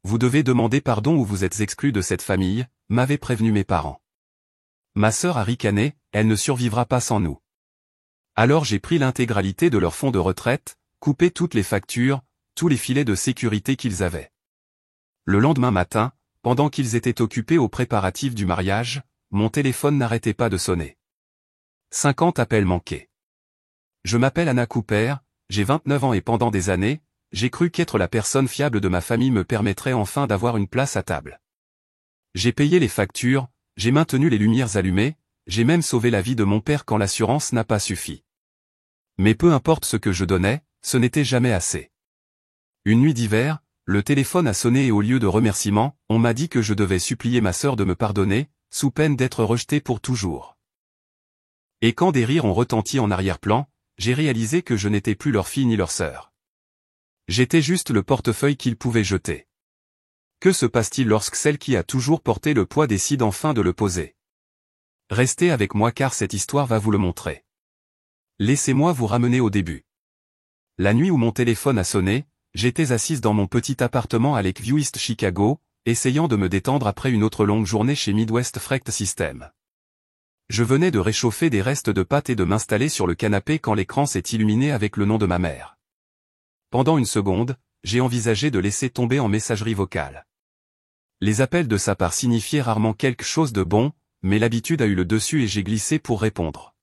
Vous devez demander pardon ou vous êtes exclu de cette famille, m'avaient prévenu mes parents. Ma sœur a ricané, elle ne survivra pas sans nous. Alors j'ai pris l'intégralité de leur fonds de retraite, coupé toutes les factures, tous les filets de sécurité qu'ils avaient. Le lendemain matin, pendant qu'ils étaient occupés aux préparatifs du mariage, mon téléphone n'arrêtait pas de sonner. 50 appels manqués. Je m'appelle Anna Cooper, j'ai 29 ans et pendant des années, j'ai cru qu'être la personne fiable de ma famille me permettrait enfin d'avoir une place à table. J'ai payé les factures, j'ai maintenu les lumières allumées, j'ai même sauvé la vie de mon père quand l'assurance n'a pas suffi. Mais peu importe ce que je donnais, ce n'était jamais assez. Une nuit d'hiver, le téléphone a sonné et au lieu de remerciements, on m'a dit que je devais supplier ma sœur de me pardonner, sous peine d'être rejetée pour toujours. Et quand des rires ont retenti en arrière-plan, j'ai réalisé que je n'étais plus leur fille ni leur sœur. J'étais juste le portefeuille qu'ils pouvaient jeter. Que se passe-t-il lorsque celle qui a toujours porté le poids décide enfin de le poser? Restez avec moi car cette histoire va vous le montrer. Laissez-moi vous ramener au début. La nuit où mon téléphone a sonné, j'étais assise dans mon petit appartement à Lakeview East Chicago, essayant de me détendre après une autre longue journée chez Midwest Freight System. Je venais de réchauffer des restes de pâtes et de m'installer sur le canapé quand l'écran s'est illuminé avec le nom de ma mère. Pendant une seconde, j'ai envisagé de laisser tomber en messagerie vocale. Les appels de sa part signifiaient rarement quelque chose de bon, mais l'habitude a eu le dessus et j'ai glissé pour répondre.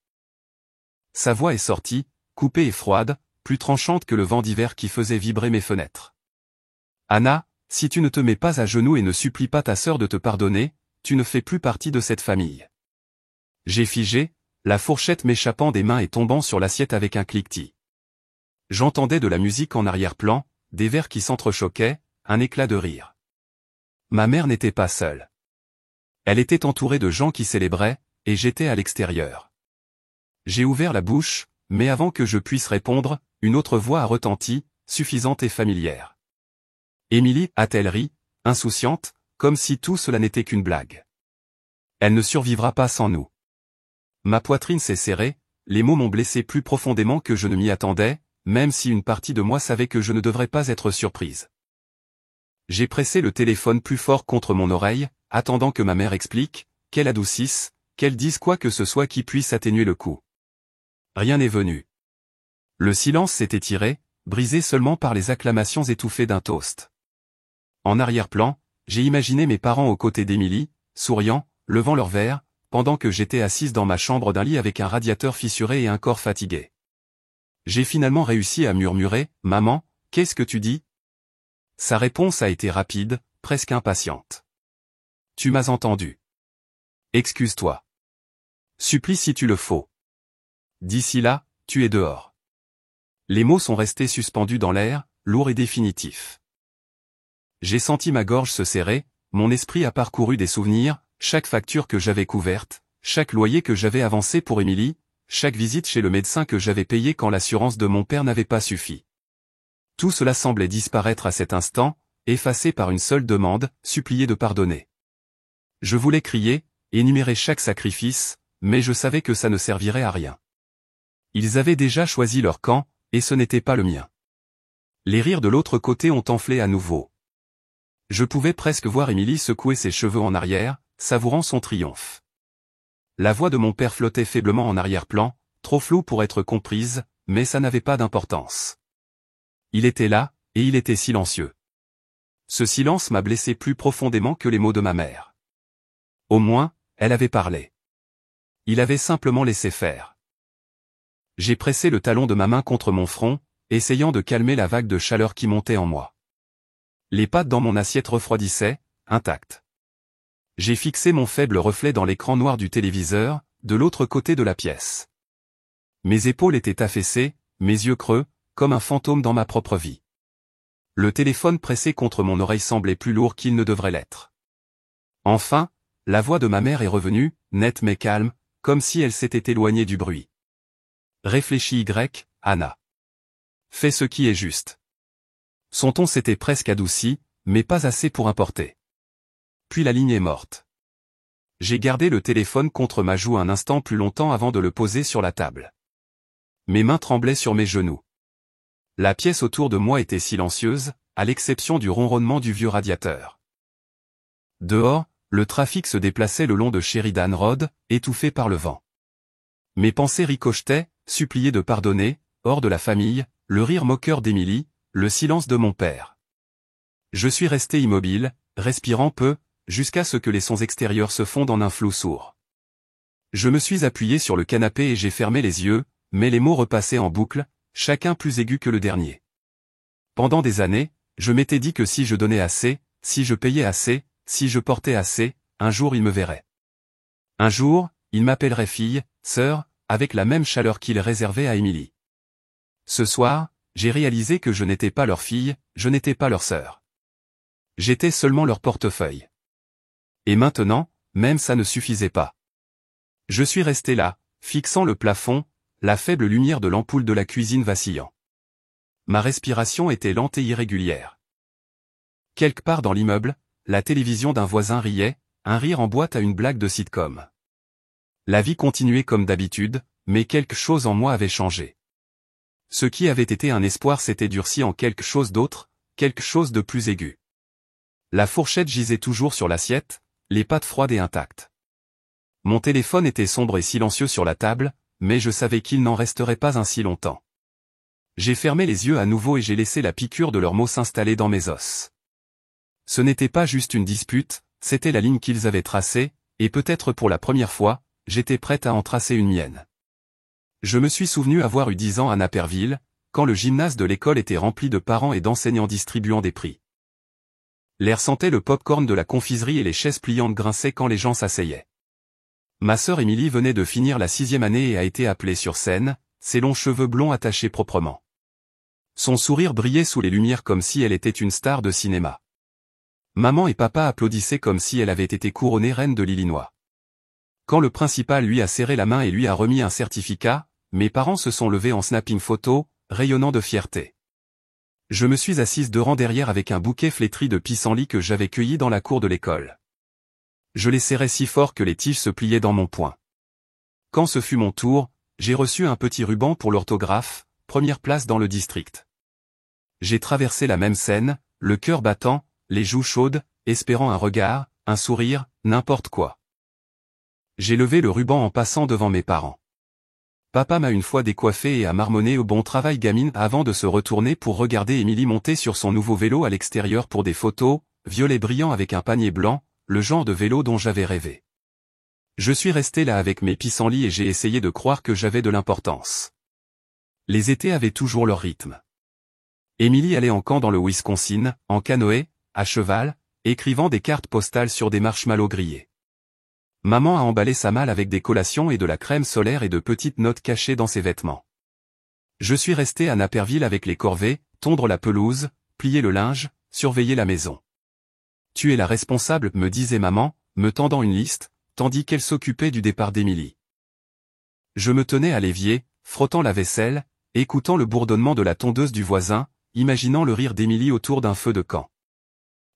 Sa voix est sortie, coupée et froide, plus tranchante que le vent d'hiver qui faisait vibrer mes fenêtres. Anna, si tu ne te mets pas à genoux et ne supplies pas ta sœur de te pardonner, tu ne fais plus partie de cette famille. J'ai figé, la fourchette m'échappant des mains et tombant sur l'assiette avec un cliquetis. J'entendais de la musique en arrière-plan, des verres qui s'entrechoquaient, un éclat de rire. Ma mère n'était pas seule. Elle était entourée de gens qui célébraient, et j'étais à l'extérieur. J'ai ouvert la bouche, mais avant que je puisse répondre, une autre voix a retenti, suffisante et familière. Émilie, a-t-elle ri, insouciante, comme si tout cela n'était qu'une blague. Elle ne survivra pas sans nous. Ma poitrine s'est serrée, les mots m'ont blessé plus profondément que je ne m'y attendais, même si une partie de moi savait que je ne devrais pas être surprise. J'ai pressé le téléphone plus fort contre mon oreille, attendant que ma mère explique, qu'elle adoucisse, qu'elle dise quoi que ce soit qui puisse atténuer le coup. Rien n'est venu. Le silence s'est étiré, brisé seulement par les acclamations étouffées d'un toast. En arrière-plan, j'ai imaginé mes parents aux côtés d'Émilie, souriant, levant leur verre, pendant que j'étais assise dans ma chambre d'un lit avec un radiateur fissuré et un corps fatigué. J'ai finalement réussi à murmurer, « Maman, qu'est-ce que tu dis ?» Sa réponse a été rapide, presque impatiente. « Tu m'as entendu. Excuse-toi. Supplie si tu le faut. D'ici là, tu es dehors. » Les mots sont restés suspendus dans l'air, lourds et définitifs. J'ai senti ma gorge se serrer, mon esprit a parcouru des souvenirs, chaque facture que j'avais couverte, chaque loyer que j'avais avancé pour Émilie, chaque visite chez le médecin que j'avais payé quand l'assurance de mon père n'avait pas suffi. Tout cela semblait disparaître à cet instant, effacé par une seule demande, supplier de pardonner. Je voulais crier, énumérer chaque sacrifice, mais je savais que ça ne servirait à rien. Ils avaient déjà choisi leur camp, et ce n'était pas le mien. Les rires de l'autre côté ont enflé à nouveau. Je pouvais presque voir Émilie secouer ses cheveux en arrière, savourant son triomphe. La voix de mon père flottait faiblement en arrière-plan, trop floue pour être comprise, mais ça n'avait pas d'importance. Il était là, et il était silencieux. Ce silence m'a blessé plus profondément que les mots de ma mère. Au moins, elle avait parlé. Il avait simplement laissé faire. J'ai pressé le talon de ma main contre mon front, essayant de calmer la vague de chaleur qui montait en moi. Les pâtes dans mon assiette refroidissaient, intactes. J'ai fixé mon faible reflet dans l'écran noir du téléviseur, de l'autre côté de la pièce. Mes épaules étaient affaissées, mes yeux creux, comme un fantôme dans ma propre vie. Le téléphone pressé contre mon oreille semblait plus lourd qu'il ne devrait l'être. Enfin, la voix de ma mère est revenue, nette mais calme, comme si elle s'était éloignée du bruit. Réfléchis Anna. Fais ce qui est juste. Son ton s'était presque adouci, mais pas assez pour importer. Puis la ligne est morte. J'ai gardé le téléphone contre ma joue un instant plus longtemps avant de le poser sur la table. Mes mains tremblaient sur mes genoux. La pièce autour de moi était silencieuse, à l'exception du ronronnement du vieux radiateur. Dehors, le trafic se déplaçait le long de Sheridan Road, étouffé par le vent. Mes pensées ricochetaient, suppliaient de pardonner, hors de la famille, le rire moqueur d'Emily, le silence de mon père. Je suis resté immobile, respirant peu, jusqu'à ce que les sons extérieurs se fondent en un flou sourd. Je me suis appuyé sur le canapé et j'ai fermé les yeux, mais les mots repassaient en boucle, chacun plus aigu que le dernier. Pendant des années, je m'étais dit que si je donnais assez, si je payais assez, si je portais assez, un jour il me verrait. Un jour, il m'appellerait fille, sœur, avec la même chaleur qu'il réservait à Emily. Ce soir, j'ai réalisé que je n'étais pas leur fille, je n'étais pas leur sœur. J'étais seulement leur portefeuille. Et maintenant, même ça ne suffisait pas. Je suis resté là, fixant le plafond, la faible lumière de l'ampoule de la cuisine vacillant. Ma respiration était lente et irrégulière. Quelque part dans l'immeuble, la télévision d'un voisin riait, un rire en boîte à une blague de sitcom. La vie continuait comme d'habitude, mais quelque chose en moi avait changé. Ce qui avait été un espoir s'était durci en quelque chose d'autre, quelque chose de plus aigu. La fourchette gisait toujours sur l'assiette, les pâtes froides et intactes. Mon téléphone était sombre et silencieux sur la table, mais je savais qu'il n'en resterait pas ainsi longtemps. J'ai fermé les yeux à nouveau et j'ai laissé la piqûre de leurs mots s'installer dans mes os. Ce n'était pas juste une dispute, c'était la ligne qu'ils avaient tracée, et peut-être pour la première fois, j'étais prête à en tracer une mienne. Je me suis souvenu avoir eu 10 ans à Naperville, quand le gymnase de l'école était rempli de parents et d'enseignants distribuant des prix. L'air sentait le pop-corn de la confiserie et les chaises pliantes grinçaient quand les gens s'asseyaient. Ma sœur Emily venait de finir la 6e année et a été appelée sur scène, ses longs cheveux blonds attachés proprement. Son sourire brillait sous les lumières comme si elle était une star de cinéma. Maman et papa applaudissaient comme si elle avait été couronnée reine de l'Illinois. Quand le principal lui a serré la main et lui a remis un certificat, mes parents se sont levés en snapping photo, rayonnant de fierté. Je me suis assise 2 rangs derrière avec un bouquet flétri de pissenlits que j'avais cueilli dans la cour de l'école. Je les serrais si fort que les tiges se pliaient dans mon poing. Quand ce fut mon tour, j'ai reçu un petit ruban pour l'orthographe, première place dans le district. J'ai traversé la même scène, le cœur battant, les joues chaudes, espérant un regard, un sourire, n'importe quoi. J'ai levé le ruban en passant devant mes parents. Papa m'a une fois décoiffé et a marmonné au bon travail gamine avant de se retourner pour regarder Emily monter sur son nouveau vélo à l'extérieur pour des photos, violet brillant avec un panier blanc, le genre de vélo dont j'avais rêvé. Je suis resté là avec mes pissenlits et j'ai essayé de croire que j'avais de l'importance. Les étés avaient toujours leur rythme. Emily allait en camp dans le Wisconsin, en canoë, à cheval, écrivant des cartes postales sur des marshmallows grillés. Maman a emballé sa malle avec des collations et de la crème solaire et de petites notes cachées dans ses vêtements. Je suis resté à Naperville avec les corvées, tondre la pelouse, plier le linge, surveiller la maison. Tu es la responsable, me disait maman, me tendant une liste, tandis qu'elle s'occupait du départ d'Emily. Je me tenais à l'évier, frottant la vaisselle, écoutant le bourdonnement de la tondeuse du voisin, imaginant le rire d'Emily autour d'un feu de camp.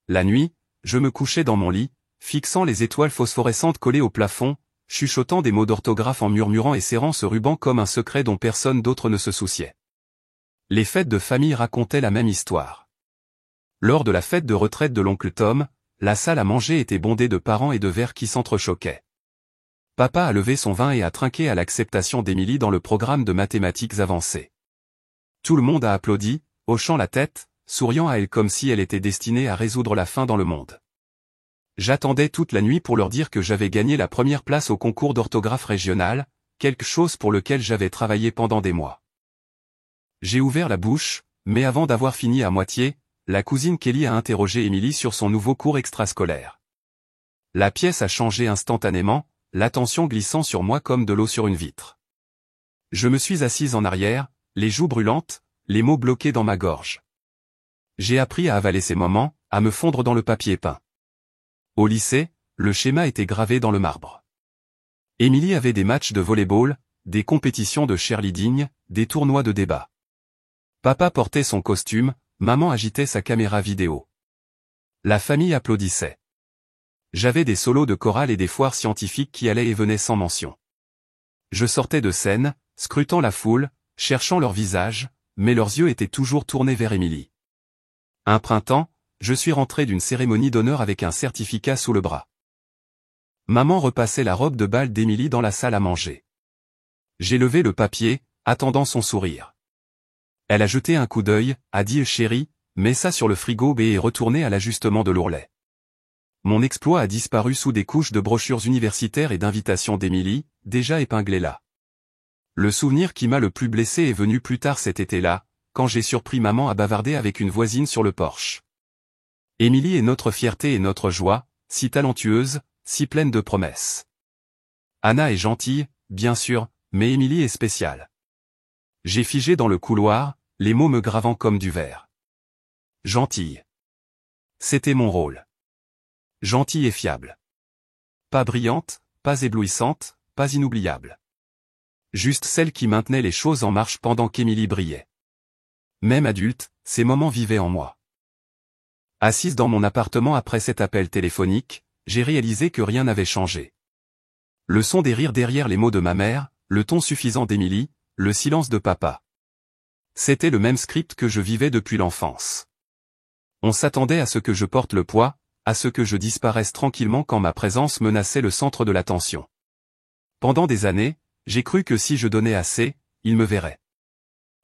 La nuit, je me couchais dans mon lit, fixant les étoiles phosphorescentes collées au plafond, chuchotant des mots d'orthographe en murmurant et serrant ce ruban comme un secret dont personne d'autre ne se souciait. Les fêtes de famille racontaient la même histoire. Lors de la fête de retraite de l'oncle Tom, la salle à manger était bondée de parents et de verres qui s'entrechoquaient. Papa a levé son vin et a trinqué à l'acceptation d'Emily dans le programme de mathématiques avancées. Tout le monde a applaudi, hochant la tête, souriant à elle comme si elle était destinée à résoudre la faim dans le monde. J'attendais toute la nuit pour leur dire que j'avais gagné la première place au concours d'orthographe régional, quelque chose pour lequel j'avais travaillé pendant des mois. J'ai ouvert la bouche, mais avant d'avoir fini à moitié, la cousine Kelly a interrogé Emily sur son nouveau cours extrascolaire. La pièce a changé instantanément, l'attention glissant sur moi comme de l'eau sur une vitre. Je me suis assise en arrière, les joues brûlantes, les mots bloqués dans ma gorge. J'ai appris à avaler ces moments, à me fondre dans le papier peint. Au lycée, le schéma était gravé dans le marbre. Emily avait des matchs de volley-ball, des compétitions de cheerleading, des tournois de débat. Papa portait son costume, maman agitait sa caméra vidéo. La famille applaudissait. J'avais des solos de chorale et des foires scientifiques qui allaient et venaient sans mention. Je sortais de scène, scrutant la foule, cherchant leur visage, mais leurs yeux étaient toujours tournés vers Emily. Un printemps, je suis rentré d'une cérémonie d'honneur avec un certificat sous le bras. Maman repassait la robe de bal d'Émilie dans la salle à manger. J'ai levé le papier, attendant son sourire. Elle a jeté un coup d'œil, a dit « Chérie, mets ça sur le frigo et est retournée à l'ajustement de l'ourlet ». Mon exploit a disparu sous des couches de brochures universitaires et d'invitations d'Émilie, déjà épinglées là. Le souvenir qui m'a le plus blessé est venu plus tard cet été-là, quand j'ai surpris maman à bavarder avec une voisine sur le porche. Émilie est notre fierté et notre joie, si talentueuse, si pleine de promesses. Anna est gentille, bien sûr, mais Émilie est spéciale. J'ai figé dans le couloir, les mots me gravant comme du verre. Gentille. C'était mon rôle. Gentille et fiable. Pas brillante, pas éblouissante, pas inoubliable. Juste celle qui maintenait les choses en marche pendant qu'Émilie brillait. Même adulte, ces moments vivaient en moi. Assise dans mon appartement après cet appel téléphonique, j'ai réalisé que rien n'avait changé. Le son des rires derrière les mots de ma mère, le ton suffisant d'Émilie, le silence de papa. C'était le même script que je vivais depuis l'enfance. On s'attendait à ce que je porte le poids, à ce que je disparaisse tranquillement quand ma présence menaçait le centre de l'attention. Pendant des années, j'ai cru que si je donnais assez, il me verrait.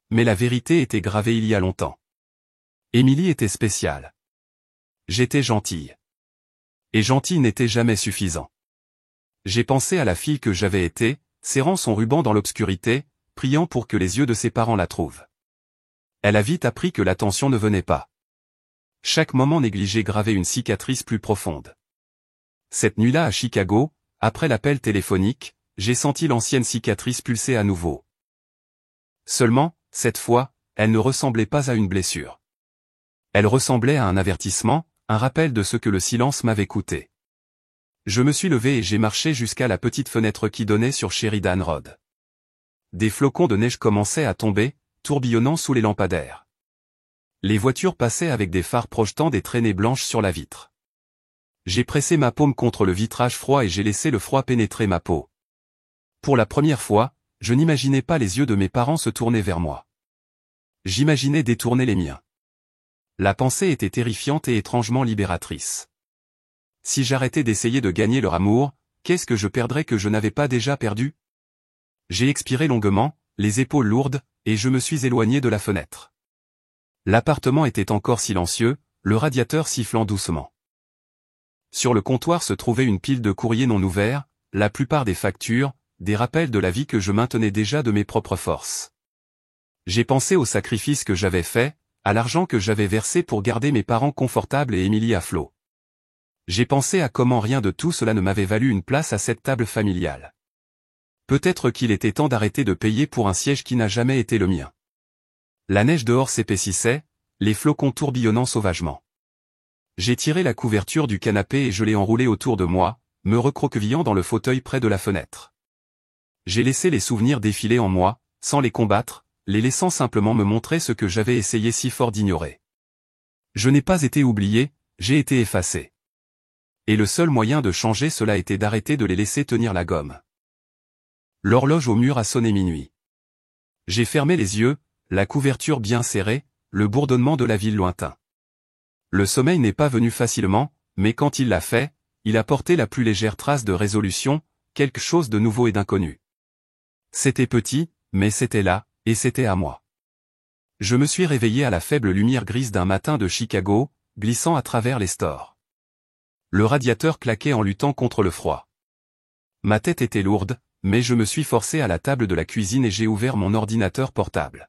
Mais la vérité était gravée il y a longtemps. Émilie était spéciale. J'étais gentille. Et gentil n'était jamais suffisant. J'ai pensé à la fille que j'avais été, serrant son ruban dans l'obscurité, priant pour que les yeux de ses parents la trouvent. Elle a vite appris que l'attention ne venait pas. Chaque moment négligé gravait une cicatrice plus profonde. Cette nuit-là à Chicago, après l'appel téléphonique, j'ai senti l'ancienne cicatrice pulser à nouveau. Seulement, cette fois, elle ne ressemblait pas à une blessure. Elle ressemblait à un avertissement, un rappel de ce que le silence m'avait coûté. Je me suis levé et j'ai marché jusqu'à la petite fenêtre qui donnait sur Sheridan Road. Des flocons de neige commençaient à tomber, tourbillonnant sous les lampadaires. Les voitures passaient avec des phares projetant des traînées blanches sur la vitre. J'ai pressé ma paume contre le vitrage froid et j'ai laissé le froid pénétrer ma peau. Pour la première fois, je n'imaginais pas les yeux de mes parents se tourner vers moi. J'imaginais détourner les miens. La pensée était terrifiante et étrangement libératrice. Si j'arrêtais d'essayer de gagner leur amour, qu'est-ce que je perdrais que je n'avais pas déjà perdu? J'ai expiré longuement, les épaules lourdes, et je me suis éloigné de la fenêtre. L'appartement était encore silencieux, le radiateur sifflant doucement. Sur le comptoir se trouvait une pile de courriers non ouverts, la plupart des factures, des rappels de la vie que je maintenais déjà de mes propres forces. J'ai pensé au sacrifice que j'avais fait, à l'argent que j'avais versé pour garder mes parents confortables et Émilie à flot. J'ai pensé à comment rien de tout cela ne m'avait valu une place à cette table familiale. Peut-être qu'il était temps d'arrêter de payer pour un siège qui n'a jamais été le mien. La neige dehors s'épaississait, les flocons tourbillonnant sauvagement. J'ai tiré la couverture du canapé et je l'ai enroulée autour de moi, me recroquevillant dans le fauteuil près de la fenêtre. J'ai laissé les souvenirs défiler en moi, sans les combattre, les laissant simplement me montrer ce que j'avais essayé si fort d'ignorer. Je n'ai pas été oublié, j'ai été effacé. Et le seul moyen de changer cela était d'arrêter de les laisser tenir la gomme. L'horloge au mur a sonné minuit. J'ai fermé les yeux, la couverture bien serrée, le bourdonnement de la ville lointain. Le sommeil n'est pas venu facilement, mais quand il l'a fait, il a porté la plus légère trace de résolution, quelque chose de nouveau et d'inconnu. C'était petit, mais c'était là, et c'était à moi. Je me suis réveillé à la faible lumière grise d'un matin de Chicago, glissant à travers les stores. Le radiateur claquait en luttant contre le froid. Ma tête était lourde, mais je me suis forcé à la table de la cuisine et j'ai ouvert mon ordinateur portable.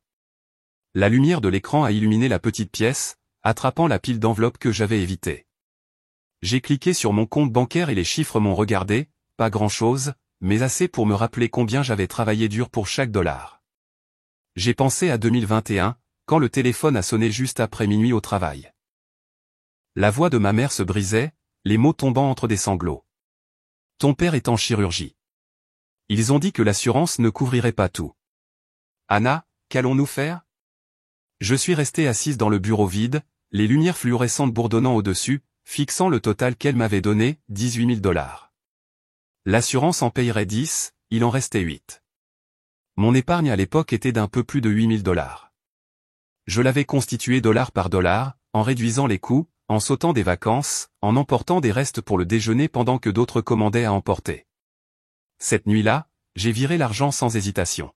La lumière de l'écran a illuminé la petite pièce, attrapant la pile d'enveloppes que j'avais évitée. J'ai cliqué sur mon compte bancaire et les chiffres m'ont regardé, pas grand-chose, mais assez pour me rappeler combien j'avais travaillé dur pour chaque dollar. J'ai pensé à 2021, quand le téléphone a sonné juste après minuit au travail. La voix de ma mère se brisait, les mots tombant entre des sanglots. Ton père est en chirurgie. Ils ont dit que l'assurance ne couvrirait pas tout. Anna, qu'allons-nous faire? Je suis restée assise dans le bureau vide, les lumières fluorescentes bourdonnant au-dessus, fixant le total qu'elle m'avait donné, 18 000 $. L'assurance en payerait 10, il en restait 8. Mon épargne à l'époque était d'un peu plus de 8 000 $. Je l'avais constituée dollar par dollar, en réduisant les coûts, en sautant des vacances, en emportant des restes pour le déjeuner pendant que d'autres commandaient à emporter. Cette nuit-là, j'ai viré l'argent sans hésitation.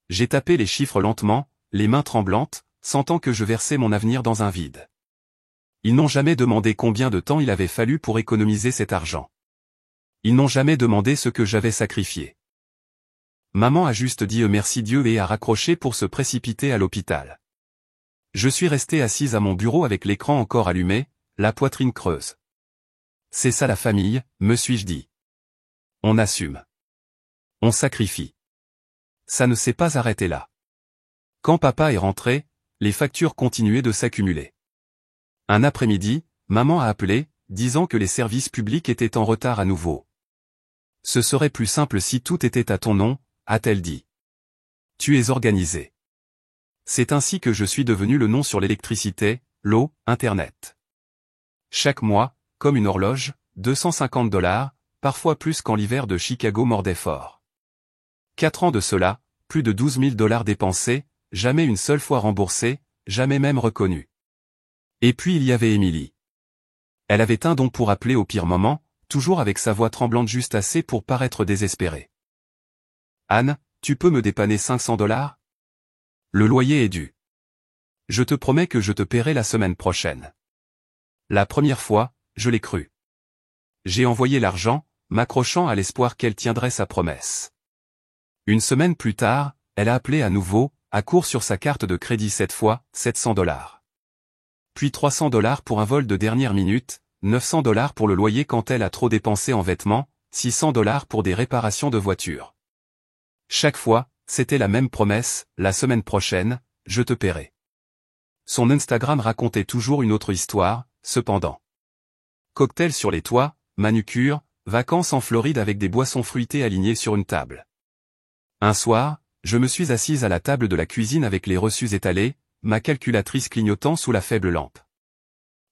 J'ai tapé les chiffres lentement, les mains tremblantes, sentant que je versais mon avenir dans un vide. Ils n'ont jamais demandé combien de temps il avait fallu pour économiser cet argent. Ils n'ont jamais demandé ce que j'avais sacrifié. Maman a juste dit merci Dieu et a raccroché pour se précipiter à l'hôpital. Je suis resté assise à mon bureau avec l'écran encore allumé, la poitrine creuse. C'est ça la famille, me suis-je dit. On assume. On sacrifie. Ça ne s'est pas arrêté là. Quand papa est rentré, les factures continuaient de s'accumuler. Un après-midi, maman a appelé, disant que les services publics étaient en retard à nouveau. Ce serait plus simple si tout était à ton nom, a-t-elle dit. Tu es organisé. C'est ainsi que je suis devenu le nom sur l'électricité, l'eau, Internet. Chaque mois, comme une horloge, $250, parfois plus quand l'hiver de Chicago mordait fort. 4 ans de cela, plus de $12 000 dépensés, jamais une seule fois remboursés, jamais même reconnus. Et puis il y avait Émilie. Elle avait un don pour appeler au pire moment, toujours avec sa voix tremblante juste assez pour paraître désespérée. Anne, tu peux me dépanner $500? Le loyer est dû. Je te promets que je te paierai la semaine prochaine. La première fois, je l'ai cru. J'ai envoyé l'argent, m'accrochant à l'espoir qu'elle tiendrait sa promesse. Une semaine plus tard, elle a appelé à nouveau, à court sur sa carte de crédit cette fois, $700. Puis $300 pour un vol de dernière minute, $900 pour le loyer quand elle a trop dépensé en vêtements, $600 pour des réparations de voiture. Chaque fois, c'était la même promesse, la semaine prochaine, je te paierai. Son Instagram racontait toujours une autre histoire, cependant. Cocktail sur les toits, manucure, vacances en Floride avec des boissons fruitées alignées sur une table. Un soir, je me suis assise à la table de la cuisine avec les reçus étalés, ma calculatrice clignotant sous la faible lampe.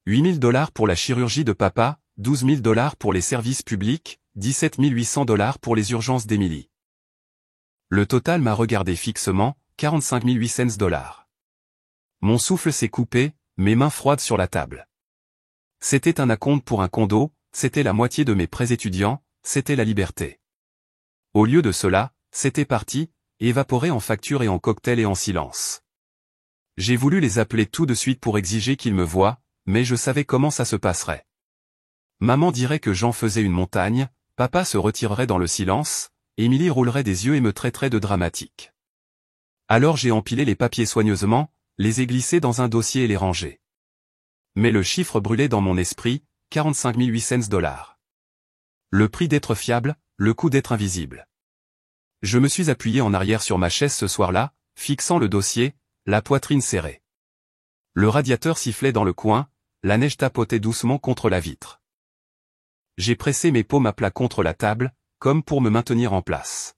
$8 000 pour la chirurgie de papa, $12 000 pour les services publics, $17 800 pour les urgences d'Émilie. Le total m'a regardé fixement, $45 800. Mon souffle s'est coupé, mes mains froides sur la table. C'était un acompte pour un condo, c'était la moitié de mes prêts étudiants, c'était la liberté. Au lieu de cela, c'était parti, évaporé en factures et en cocktails et en silence. J'ai voulu les appeler tout de suite pour exiger qu'ils me voient, mais je savais comment ça se passerait. Maman dirait que j'en faisais une montagne, papa se retirerait dans le silence, Émilie roulerait des yeux et me traiterait de dramatique. Alors j'ai empilé les papiers soigneusement, les ai glissés dans un dossier et les rangés. Mais le chiffre brûlait dans mon esprit, $45 800. Le prix d'être fiable, le coût d'être invisible. Je me suis appuyé en arrière sur ma chaise ce soir-là, fixant le dossier, la poitrine serrée. Le radiateur sifflait dans le coin, la neige tapotait doucement contre la vitre. J'ai pressé mes paumes à plat contre la table, comme pour me maintenir en place.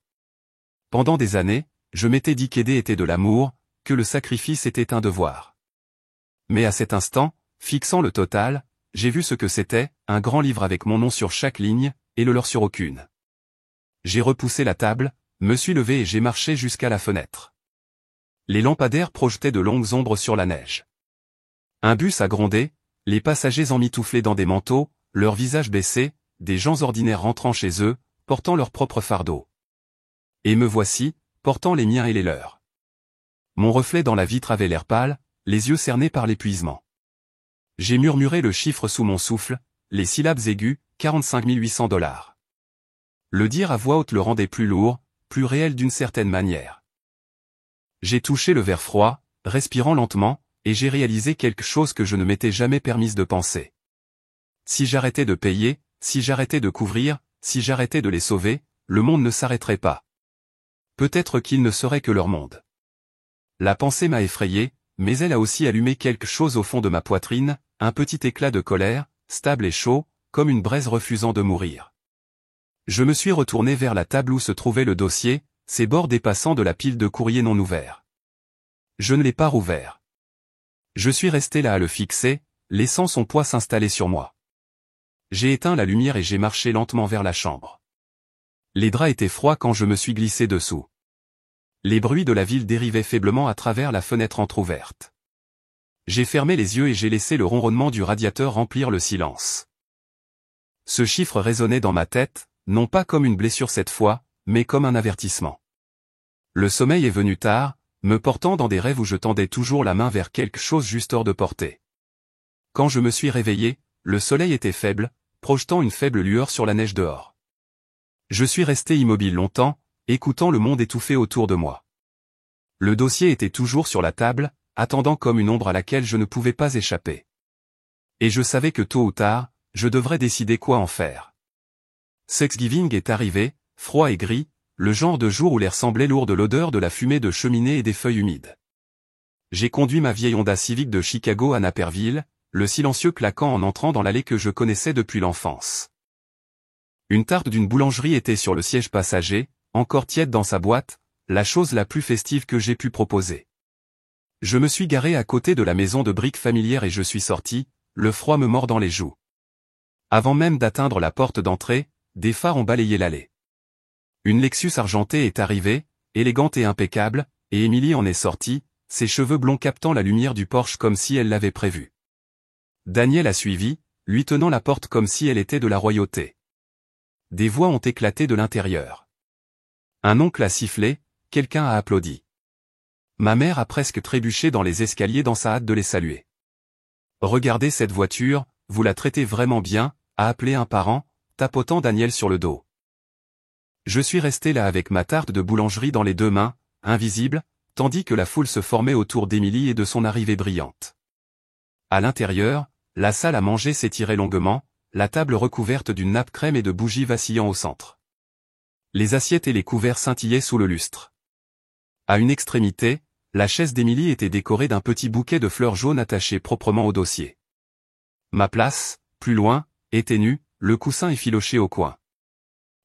Pendant des années, je m'étais dit qu'aider était de l'amour, que le sacrifice était un devoir. Mais à cet instant, fixant le total, j'ai vu ce que c'était, un grand livre avec mon nom sur chaque ligne, et le leur sur aucune. J'ai repoussé la table, me suis levé et j'ai marché jusqu'à la fenêtre. Les lampadaires projetaient de longues ombres sur la neige. Un bus a grondé, les passagers emmitouflés dans des manteaux, leurs visages baissés, des gens ordinaires rentrant chez eux, portant leurs propres fardeaux. Et me voici, portant les miens et les leurs. Mon reflet dans la vitre avait l'air pâle, les yeux cernés par l'épuisement. J'ai murmuré le chiffre sous mon souffle, les syllabes aiguës, $45 800. Le dire à voix haute le rendait plus lourd, plus réel d'une certaine manière. J'ai touché le verre froid, respirant lentement, et j'ai réalisé quelque chose que je ne m'étais jamais permise de penser. Si j'arrêtais de payer, si j'arrêtais de couvrir, si j'arrêtais de les sauver, le monde ne s'arrêterait pas. Peut-être qu'il ne serait que leur monde. La pensée m'a effrayé, mais elle a aussi allumé quelque chose au fond de ma poitrine, un petit éclat de colère, stable et chaud, comme une braise refusant de mourir. Je me suis retourné vers la table où se trouvait le dossier, ses bords dépassant de la pile de courriers non ouverts. Je ne l'ai pas rouvert. Je suis resté là à le fixer, laissant son poids s'installer sur moi. J'ai éteint la lumière et j'ai marché lentement vers la chambre. Les draps étaient froids quand je me suis glissé dessous. Les bruits de la ville dérivaient faiblement à travers la fenêtre entr'ouverte. J'ai fermé les yeux et j'ai laissé le ronronnement du radiateur remplir le silence. Ce chiffre résonnait dans ma tête, non pas comme une blessure cette fois, mais comme un avertissement. Le sommeil est venu tard, me portant dans des rêves où je tendais toujours la main vers quelque chose juste hors de portée. Quand je me suis réveillé, le soleil était faible, projetant une faible lueur sur la neige dehors. Je suis resté immobile longtemps, écoutant le monde étouffer autour de moi. Le dossier était toujours sur la table, attendant comme une ombre à laquelle je ne pouvais pas échapper. Et je savais que tôt ou tard, je devrais décider quoi en faire. Thanksgiving est arrivé, froid et gris, le genre de jour où l'air semblait lourd de l'odeur de la fumée de cheminée et des feuilles humides. J'ai conduit ma vieille Honda Civic de Chicago à Naperville, le silencieux claquant en entrant dans l'allée que je connaissais depuis l'enfance. Une tarte d'une boulangerie était sur le siège passager, encore tiède dans sa boîte, la chose la plus festive que j'ai pu proposer. Je me suis garé à côté de la maison de briques familière et je suis sorti, le froid me mordant les joues. Avant même d'atteindre la porte d'entrée, des phares ont balayé l'allée. Une Lexus argentée est arrivée, élégante et impeccable, et Émilie en est sortie, ses cheveux blonds captant la lumière du Porsche comme si elle l'avait prévu. Daniel a suivi, lui tenant la porte comme si elle était de la royauté. Des voix ont éclaté de l'intérieur. Un oncle a sifflé, quelqu'un a applaudi. Ma mère a presque trébuché dans les escaliers dans sa hâte de les saluer. Regardez cette voiture, vous la traitez vraiment bien, a appelé un parent, tapotant Daniel sur le dos. Je suis resté là avec ma tarte de boulangerie dans les deux mains, invisible, tandis que la foule se formait autour d'Émilie et de son arrivée brillante. À l'intérieur, la salle à manger s'étirait longuement, la table recouverte d'une nappe crème et de bougies vacillant au centre. Les assiettes et les couverts scintillaient sous le lustre. À une extrémité, la chaise d'Émilie était décorée d'un petit bouquet de fleurs jaunes attachées proprement au dossier. Ma place, plus loin, était nue, le coussin effiloché au coin.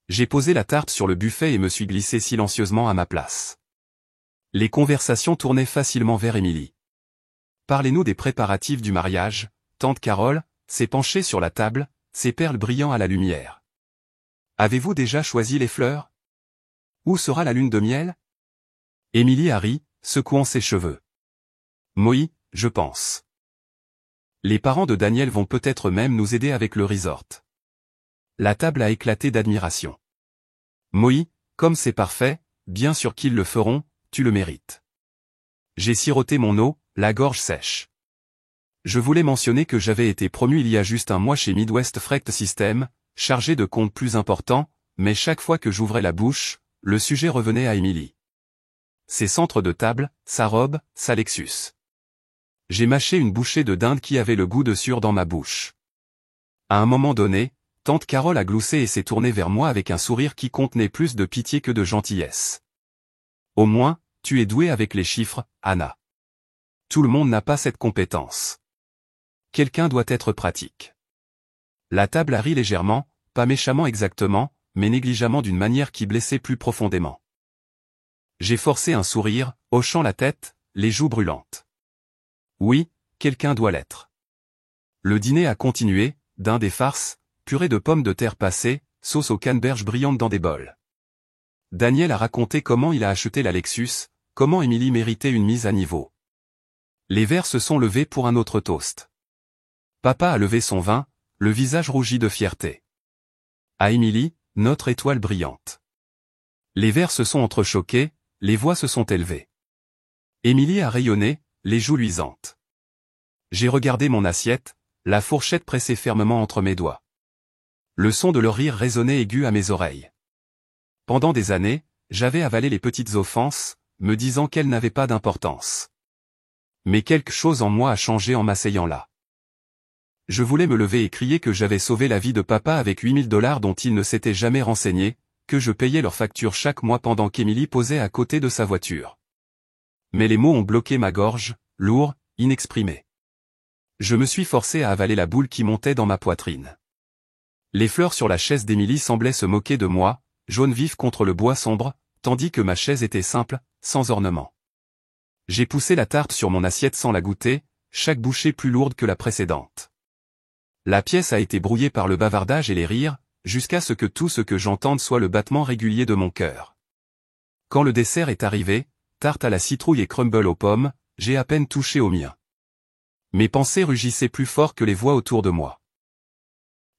J'ai posé la tarte sur le buffet et me suis glissé silencieusement à ma place. Les conversations tournaient facilement vers Émilie. Parlez-nous des préparatifs du mariage, tante Carole, s'est penchée sur la table, ses perles brillant à la lumière. Avez-vous déjà choisi les fleurs? Où sera la lune de miel? Émilie a ri, secouant ses cheveux. Moi, je pense. Les parents de Daniel vont peut-être même nous aider avec le resort. La table a éclaté d'admiration. Moi, comme c'est parfait, bien sûr qu'ils le feront, tu le mérites. J'ai siroté mon eau, la gorge sèche. Je voulais mentionner que j'avais été promu il y a juste un mois chez Midwest Freight System, chargé de comptes plus importants, mais chaque fois que j'ouvrais la bouche, le sujet revenait à Émilie. Ses centres de table, sa robe, sa Lexus. J'ai mâché une bouchée de dinde qui avait le goût de sueur dans ma bouche. À un moment donné, tante Carole a gloussé et s'est tournée vers moi avec un sourire qui contenait plus de pitié que de gentillesse. Au moins, tu es douée avec les chiffres, Anna. Tout le monde n'a pas cette compétence. Quelqu'un doit être pratique. La table a ri légèrement, pas méchamment exactement, mais négligemment d'une manière qui blessait plus profondément. J'ai forcé un sourire, hochant la tête, les joues brûlantes. Oui, quelqu'un doit l'être. Le dîner a continué, dinde et farces, purée de pommes de terre passées, sauce aux canneberges brillantes dans des bols. Daniel a raconté comment il a acheté la Lexus, comment Émilie méritait une mise à niveau. Les verres se sont levés pour un autre toast. Papa a levé son vin, le visage rougi de fierté. À Émilie, notre étoile brillante. Les verres se sont entrechoqués, les voix se sont élevées. Émilie a rayonné, les joues luisantes. J'ai regardé mon assiette, la fourchette pressée fermement entre mes doigts. Le son de leur rire résonnait aigu à mes oreilles. Pendant des années, j'avais avalé les petites offenses, me disant qu'elles n'avaient pas d'importance. Mais quelque chose en moi a changé en m'asseyant là. Je voulais me lever et crier que j'avais sauvé la vie de papa avec $8000 dont il ne s'était jamais renseigné, que je payais leurs factures chaque mois pendant qu'Émilie posait à côté de sa voiture. Mais les mots ont bloqué ma gorge, lourds, inexprimés. Je me suis forcé à avaler la boule qui montait dans ma poitrine. Les fleurs sur la chaise d'Émilie semblaient se moquer de moi, jaune vif contre le bois sombre, tandis que ma chaise était simple, sans ornement. J'ai poussé la tarte sur mon assiette sans la goûter, chaque bouchée plus lourde que la précédente. La pièce a été brouillée par le bavardage et les rires, jusqu'à ce que tout ce que j'entende soit le battement régulier de mon cœur. Quand le dessert est arrivé, tarte à la citrouille et crumble aux pommes, j'ai à peine touché au mien. Mes pensées rugissaient plus fort que les voix autour de moi.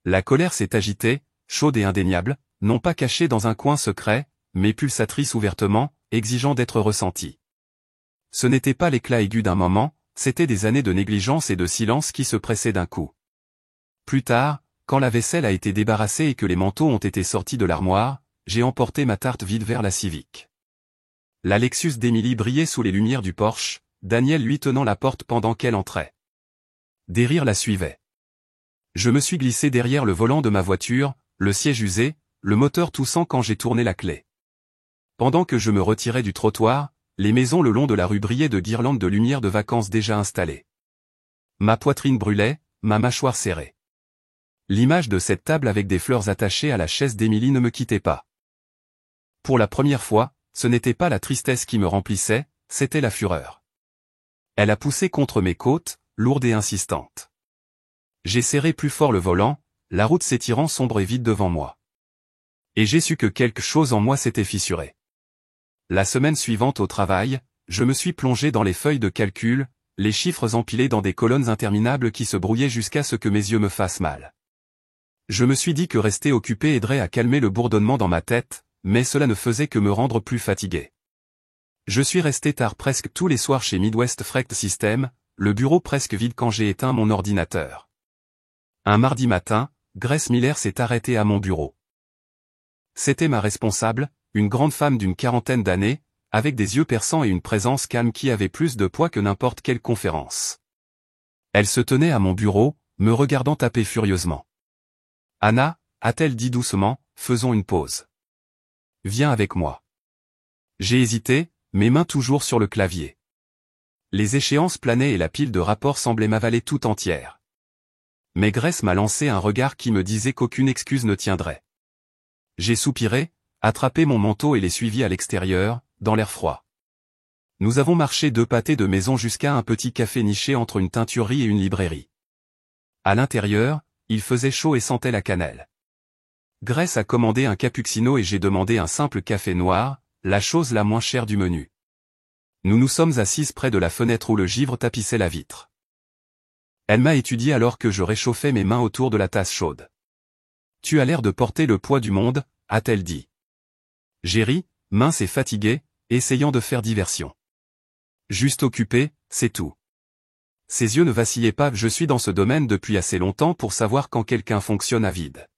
La colère s'est agitée, chaude et indéniable, non pas cachée dans un coin secret, mais pulsatrice ouvertement, exigeant d'être ressentie. Ce n'était pas l'éclat aigu d'un moment, c'était des années de négligence et de silence qui se pressaient d'un coup. Plus tard, quand la vaisselle a été débarrassée et que les manteaux ont été sortis de l'armoire, j'ai emporté ma tarte vide vers la Civic. La Lexus d'Emily brillait sous les lumières du Porsche, Daniel lui tenant la porte pendant qu'elle entrait. Des rires la suivaient. Je me suis glissé derrière le volant de ma voiture, le siège usé, le moteur toussant quand j'ai tourné la clé. Pendant que je me retirais du trottoir, les maisons le long de la rue brillaient de guirlandes de lumière de vacances déjà installées. Ma poitrine brûlait, ma mâchoire serrée. L'image de cette table avec des fleurs attachées à la chaise d'Émilie ne me quittait pas. Pour la première fois, ce n'était pas la tristesse qui me remplissait, c'était la fureur. Elle a poussé contre mes côtes, lourde et insistante. J'ai serré plus fort le volant, la route s'étirant sombre et vide devant moi. Et j'ai su que quelque chose en moi s'était fissuré. La semaine suivante au travail, je me suis plongé dans les feuilles de calcul, les chiffres empilés dans des colonnes interminables qui se brouillaient jusqu'à ce que mes yeux me fassent mal. Je me suis dit que rester occupé aiderait à calmer le bourdonnement dans ma tête, mais cela ne faisait que me rendre plus fatigué. Je suis resté tard presque tous les soirs chez Midwest Freight System, le bureau presque vide quand j'ai éteint mon ordinateur. Un mardi matin, Grace Miller s'est arrêtée à mon bureau. C'était ma responsable, une grande femme d'une quarantaine d'années, avec des yeux perçants et une présence calme qui avait plus de poids que n'importe quelle conférence. Elle se tenait à mon bureau, me regardant taper furieusement. « Anna » a-t-elle dit doucement, faisons une pause. « Viens avec moi. » J'ai hésité, mes mains toujours sur le clavier. Les échéances planaient et la pile de rapports semblait m'avaler tout entière. Mais Grace m'a lancé un regard qui me disait qu'aucune excuse ne tiendrait. J'ai soupiré, attrapé mon manteau et l'ai suivi à l'extérieur, dans l'air froid. Nous avons marché 2 pâtés de maison jusqu'à un petit café niché entre une teinturerie et une librairie. À l'intérieur, il faisait chaud et sentait la cannelle. Grace a commandé un cappuccino et j'ai demandé un simple café noir, la chose la moins chère du menu. Nous nous sommes assises près de la fenêtre où le givre tapissait la vitre. Elle m'a étudié alors que je réchauffais mes mains autour de la tasse chaude. « Tu as l'air de porter le poids du monde », a-t-elle dit. J'ai ri, mince et fatigué, essayant de faire diversion. Juste occupé, c'est tout. Ses yeux ne vacillaient pas, je suis dans ce domaine depuis assez longtemps pour savoir quand quelqu'un fonctionne à vide.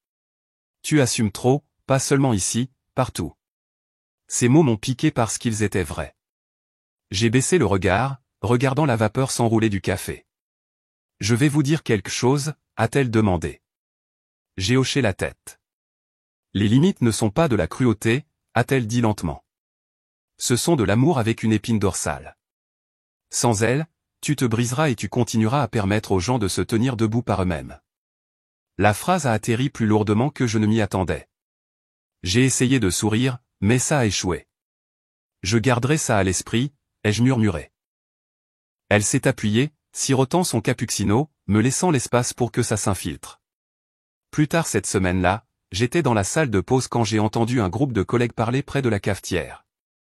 Tu assumes trop, pas seulement ici, partout. Ces mots m'ont piqué parce qu'ils étaient vrais. J'ai baissé le regard, regardant la vapeur s'enrouler du café. Je vais vous dire quelque chose, a-t-elle demandé. J'ai hoché la tête. Les limites ne sont pas de la cruauté, a-t-elle dit lentement. Ce sont de l'amour avec une épine dorsale. Sans elle, tu te briseras et tu continueras à permettre aux gens de se tenir debout par eux-mêmes. La phrase a atterri plus lourdement que je ne m'y attendais. J'ai essayé de sourire, mais ça a échoué. Je garderai ça à l'esprit, ai-je murmuré. Elle s'est appuyée, sirotant son cappuccino, me laissant l'espace pour que ça s'infiltre. Plus tard cette semaine-là, j'étais dans la salle de pause quand j'ai entendu un groupe de collègues parler près de la cafetière.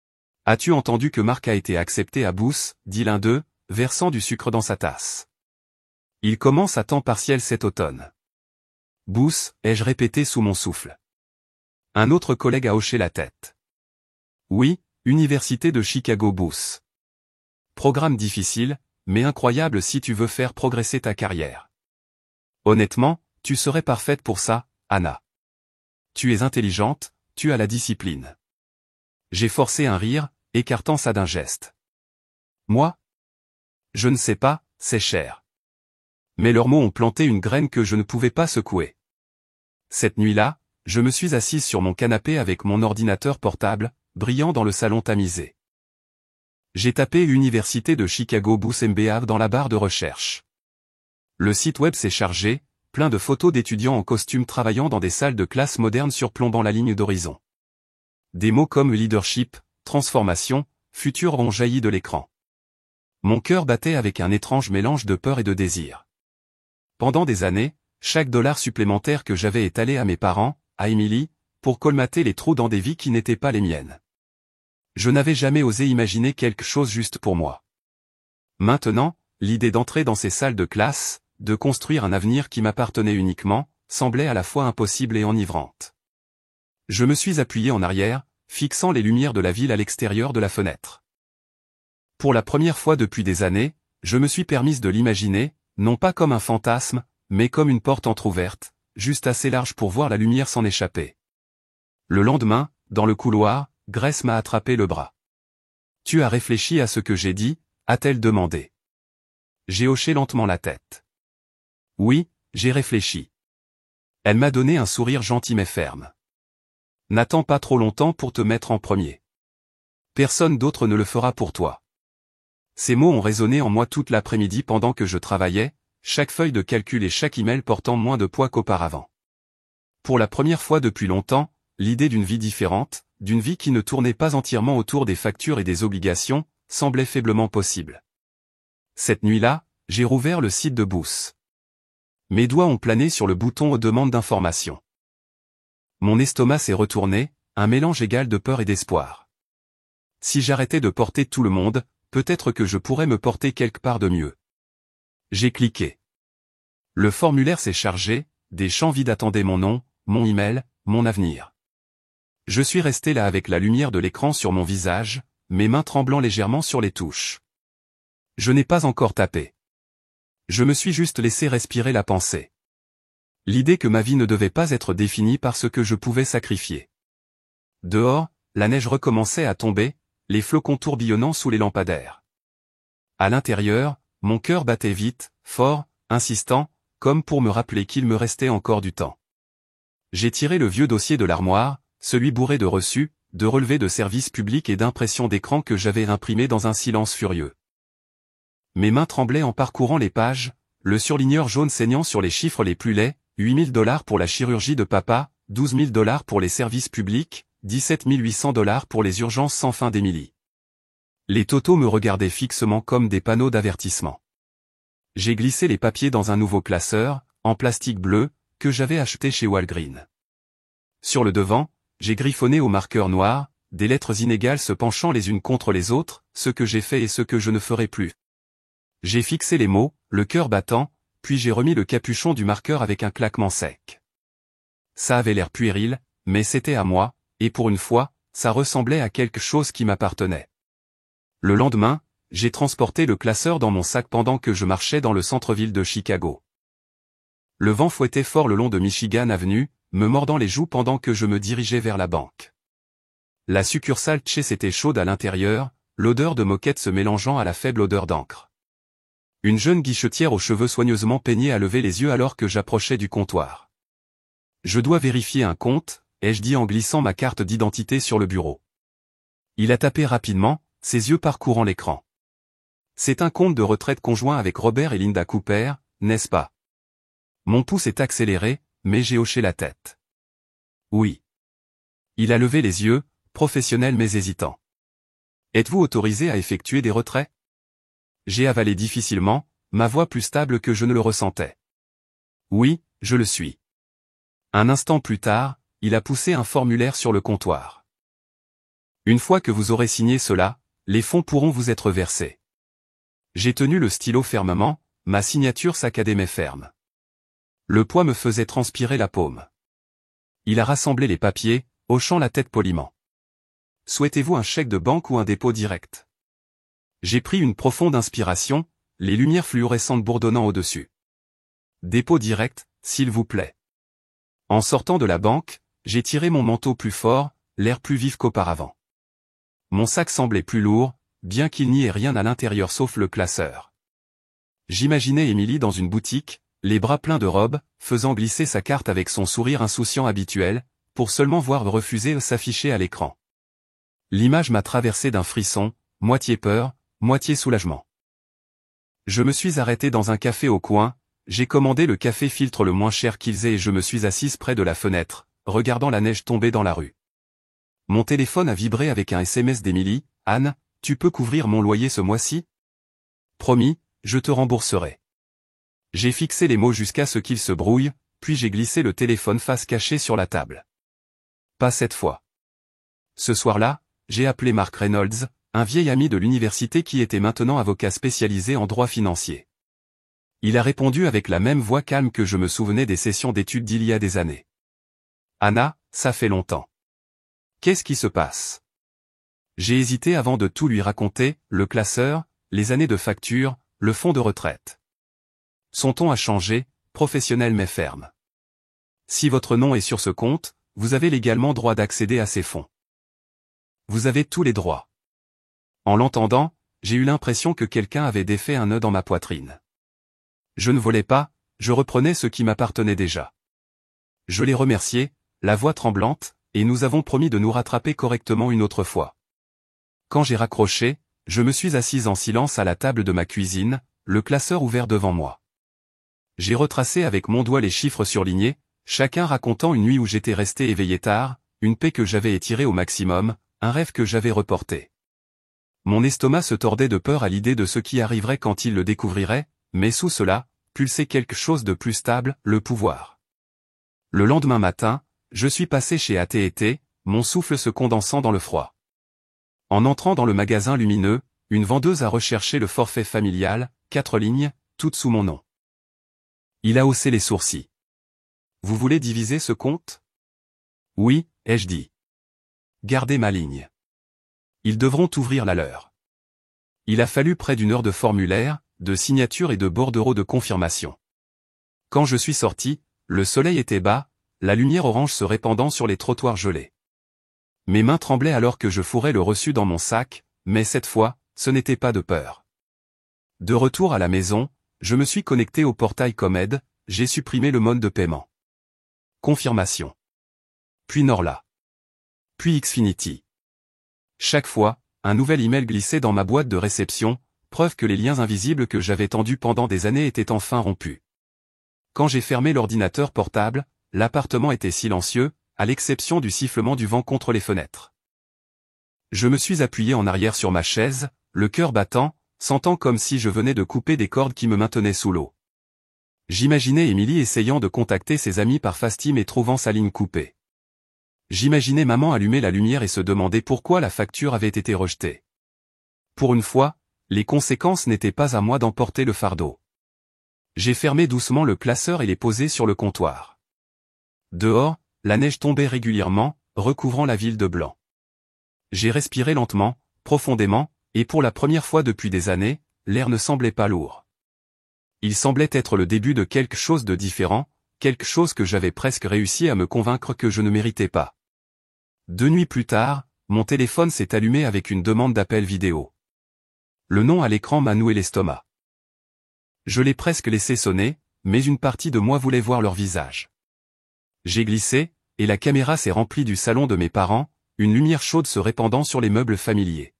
« As-tu entendu que Marc a été accepté à Booth » dit l'un d'eux, versant du sucre dans sa tasse. « Il commence à temps partiel cet automne. »« Booth » ai-je répété sous mon souffle. Un autre collègue a hoché la tête. « Oui, Université de Chicago Booth. Programme difficile, mais incroyable si tu veux faire progresser ta carrière. Honnêtement, tu serais parfaite pour ça, Anna. Tu es intelligente, tu as la discipline. » J'ai forcé un rire, écartant ça d'un geste. Moi? Je ne sais pas, c'est cher. Mais leurs mots ont planté une graine que je ne pouvais pas secouer. Cette nuit-là, je me suis assise sur mon canapé avec mon ordinateur portable, brillant dans le salon tamisé. J'ai tapé Université de Chicago Booth MBA dans la barre de recherche. Le site web s'est chargé, plein de photos d'étudiants en costume travaillant dans des salles de classe modernes surplombant la ligne d'horizon. Des mots comme leadership, transformation, futur ont jailli de l'écran. Mon cœur battait avec un étrange mélange de peur et de désir. Pendant des années, chaque dollar supplémentaire que j'avais étalé à mes parents, à Emily, pour colmater les trous dans des vies qui n'étaient pas les miennes. Je n'avais jamais osé imaginer quelque chose juste pour moi. Maintenant, l'idée d'entrer dans ces salles de classe, de construire un avenir qui m'appartenait uniquement, semblait à la fois impossible et enivrante. Je me suis appuyé en arrière, fixant les lumières de la ville à l'extérieur de la fenêtre. Pour la première fois depuis des années, je me suis permise de l'imaginer, non pas comme un fantasme, mais comme une porte entr'ouverte, juste assez large pour voir la lumière s'en échapper. Le lendemain, dans le couloir, Grace m'a attrapé le bras. « Tu as réfléchi à ce que j'ai dit ?» a-t-elle demandé. J'ai hoché lentement la tête. « Oui, j'ai réfléchi. » Elle m'a donné un sourire gentil mais ferme. « N'attends pas trop longtemps pour te mettre en premier. Personne d'autre ne le fera pour toi. » Ces mots ont résonné en moi toute l'après-midi pendant que je travaillais, chaque feuille de calcul et chaque email portant moins de poids qu'auparavant. Pour la première fois depuis longtemps, l'idée d'une vie différente, d'une vie qui ne tournait pas entièrement autour des factures et des obligations, semblait faiblement possible. Cette nuit-là, j'ai rouvert le site de Boost. Mes doigts ont plané sur le bouton « Demande d'information ». Mon estomac s'est retourné, un mélange égal de peur et d'espoir. Si j'arrêtais de porter tout le monde, peut-être que je pourrais me porter quelque part de mieux. J'ai cliqué. Le formulaire s'est chargé, des champs vides attendaient mon nom, mon email, mon avenir. Je suis resté là avec la lumière de l'écran sur mon visage, mes mains tremblant légèrement sur les touches. Je n'ai pas encore tapé. Je me suis juste laissé respirer la pensée. L'idée que ma vie ne devait pas être définie par ce que je pouvais sacrifier. Dehors, la neige recommençait à tomber, les flocons tourbillonnant sous les lampadaires. À l'intérieur, mon cœur battait vite, fort, insistant, comme pour me rappeler qu'il me restait encore du temps. J'ai tiré le vieux dossier de l'armoire, celui bourré de reçus, de relevés de services publics et d'impressions d'écran que j'avais imprimés dans un silence furieux. Mes mains tremblaient en parcourant les pages, le surligneur jaune saignant sur les chiffres les plus laids, 8 000 $ pour la chirurgie de papa, 12 000 $ pour les services publics, 17 800 $ pour les urgences sans fin d'Émilie. Les totaux me regardaient fixement comme des panneaux d'avertissement. J'ai glissé les papiers dans un nouveau classeur, en plastique bleu, que j'avais acheté chez Walgreen. Sur le devant, j'ai griffonné au marqueur noir, des lettres inégales se penchant les unes contre les autres, ce que j'ai fait et ce que je ne ferai plus. J'ai fixé les mots, le cœur battant, puis j'ai remis le capuchon du marqueur avec un claquement sec. Ça avait l'air puéril, mais c'était à moi, et pour une fois, ça ressemblait à quelque chose qui m'appartenait. Le lendemain, j'ai transporté le classeur dans mon sac pendant que je marchais dans le centre-ville de Chicago. Le vent fouettait fort le long de Michigan Avenue, me mordant les joues pendant que je me dirigeais vers la banque. La succursale Chase était chaude à l'intérieur, l'odeur de moquette se mélangeant à la faible odeur d'encre. Une jeune guichetière aux cheveux soigneusement peignés a levé les yeux alors que j'approchais du comptoir. « Je dois vérifier un compte », ai-je dit en glissant ma carte d'identité sur le bureau. Il a tapé rapidement, ses yeux parcourant l'écran. « C'est un compte de retraite conjoint avec Robert et Linda Cooper, n'est-ce pas ?» Mon pouce est accéléré, mais j'ai hoché la tête. « Oui. » Il a levé les yeux, professionnel mais hésitant. « Êtes-vous autorisé à effectuer des retraits ?» J'ai avalé difficilement, ma voix plus stable que je ne le ressentais. « Oui, je le suis. » Un instant plus tard, il a poussé un formulaire sur le comptoir. « Une fois que vous aurez signé cela, les fonds pourront vous être versés. » J'ai tenu le stylo fermement, ma signature saccadée mais ferme. Le poids me faisait transpirer la paume. Il a rassemblé les papiers, hochant la tête poliment. « Souhaitez-vous un chèque de banque ou un dépôt direct ?» J'ai pris une profonde inspiration, les lumières fluorescentes bourdonnant au-dessus. « Dépôt direct, s'il vous plaît. » En sortant de la banque, j'ai tiré mon manteau plus fort, l'air plus vif qu'auparavant. Mon sac semblait plus lourd, bien qu'il n'y ait rien à l'intérieur sauf le classeur. J'imaginais Émilie dans une boutique, les bras pleins de robes, faisant glisser sa carte avec son sourire insouciant habituel, pour seulement voir refuser s'afficher à l'écran. L'image m'a traversé d'un frisson, moitié peur, moitié soulagement. Je me suis arrêté dans un café au coin, j'ai commandé le café filtre le moins cher qu'ils aient et je me suis assise près de la fenêtre, regardant la neige tomber dans la rue. Mon téléphone a vibré avec un SMS d'Émilie. « Anne, tu peux couvrir mon loyer ce mois-ci ? Promis, je te rembourserai. » J'ai fixé les mots jusqu'à ce qu'ils se brouillent, puis j'ai glissé le téléphone face cachée sur la table. Pas cette fois. Ce soir-là, j'ai appelé Mark Reynolds, un vieil ami de l'université qui était maintenant avocat spécialisé en droit financier. Il a répondu avec la même voix calme que je me souvenais des sessions d'études d'il y a des années. Anna, ça fait longtemps. Qu'est-ce qui se passe? J'ai hésité avant de tout lui raconter, le classeur, les années de facture, le fonds de retraite. Son ton a changé, professionnel mais ferme. Si votre nom est sur ce compte, vous avez légalement droit d'accéder à ces fonds. Vous avez tous les droits. En l'entendant, j'ai eu l'impression que quelqu'un avait défait un nœud dans ma poitrine. Je ne volais pas, je reprenais ce qui m'appartenait déjà. Je l'ai remercié, la voix tremblante, et nous avons promis de nous rattraper correctement une autre fois. Quand j'ai raccroché, je me suis assise en silence à la table de ma cuisine, le classeur ouvert devant moi. J'ai retracé avec mon doigt les chiffres surlignés, chacun racontant une nuit où j'étais resté éveillé tard, une paix que j'avais étirée au maximum, un rêve que j'avais reporté. Mon estomac se tordait de peur à l'idée de ce qui arriverait quand il le découvrirait, mais sous cela, pulsait quelque chose de plus stable, le pouvoir. Le lendemain matin, je suis passé chez AT&T, mon souffle se condensant dans le froid. En entrant dans le magasin lumineux, une vendeuse a recherché le forfait familial, 4 lignes, toutes sous mon nom. Il a haussé les sourcils. Vous voulez diviser ce compte? Oui, ai-je dit. Gardez ma ligne. Ils devront ouvrir la leur. Il a fallu près d'une heure de formulaire, de signature et de bordereau de confirmation. Quand je suis sorti, le soleil était bas, la lumière orange se répandant sur les trottoirs gelés. Mes mains tremblaient alors que je fourrais le reçu dans mon sac, mais cette fois, ce n'était pas de peur. De retour à la maison, je me suis connecté au portail Comed, j'ai supprimé le mode de paiement. Confirmation. Puis Norla. Puis Xfinity. Chaque fois, un nouvel email glissait dans ma boîte de réception, preuve que les liens invisibles que j'avais tendus pendant des années étaient enfin rompus. Quand j'ai fermé l'ordinateur portable, l'appartement était silencieux, à l'exception du sifflement du vent contre les fenêtres. Je me suis appuyé en arrière sur ma chaise, le cœur battant, sentant comme si je venais de couper des cordes qui me maintenaient sous l'eau. J'imaginais Émilie essayant de contacter ses amis par FaceTime et trouvant sa ligne coupée. J'imaginais maman allumer la lumière et se demander pourquoi la facture avait été rejetée. Pour une fois, les conséquences n'étaient pas à moi d'emporter le fardeau. J'ai fermé doucement le classeur et les posé sur le comptoir. Dehors, la neige tombait régulièrement, recouvrant la ville de blanc. J'ai respiré lentement, profondément, et pour la première fois depuis des années, l'air ne semblait pas lourd. Il semblait être le début de quelque chose de différent, quelque chose que j'avais presque réussi à me convaincre que je ne méritais pas. 2 nuits plus tard, mon téléphone s'est allumé avec une demande d'appel vidéo. Le nom à l'écran m'a noué l'estomac. Je l'ai presque laissé sonner, mais une partie de moi voulait voir leur visage. J'ai glissé, et la caméra s'est remplie du salon de mes parents, une lumière chaude se répandant sur les meubles familiers.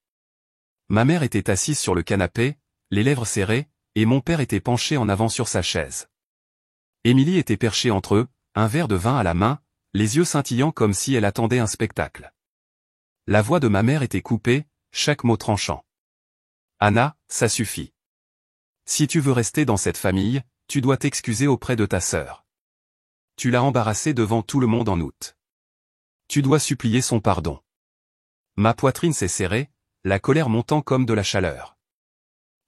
Ma mère était assise sur le canapé, les lèvres serrées, et mon père était penché en avant sur sa chaise. Émilie était perchée entre eux, un verre de vin à la main, les yeux scintillant comme si elle attendait un spectacle. La voix de ma mère était coupée, chaque mot tranchant. Anna, ça suffit. Si tu veux rester dans cette famille, tu dois t'excuser auprès de ta sœur. Tu l'as embarrassée devant tout le monde en août. Tu dois supplier son pardon. Ma poitrine s'est serrée, la colère montant comme de la chaleur.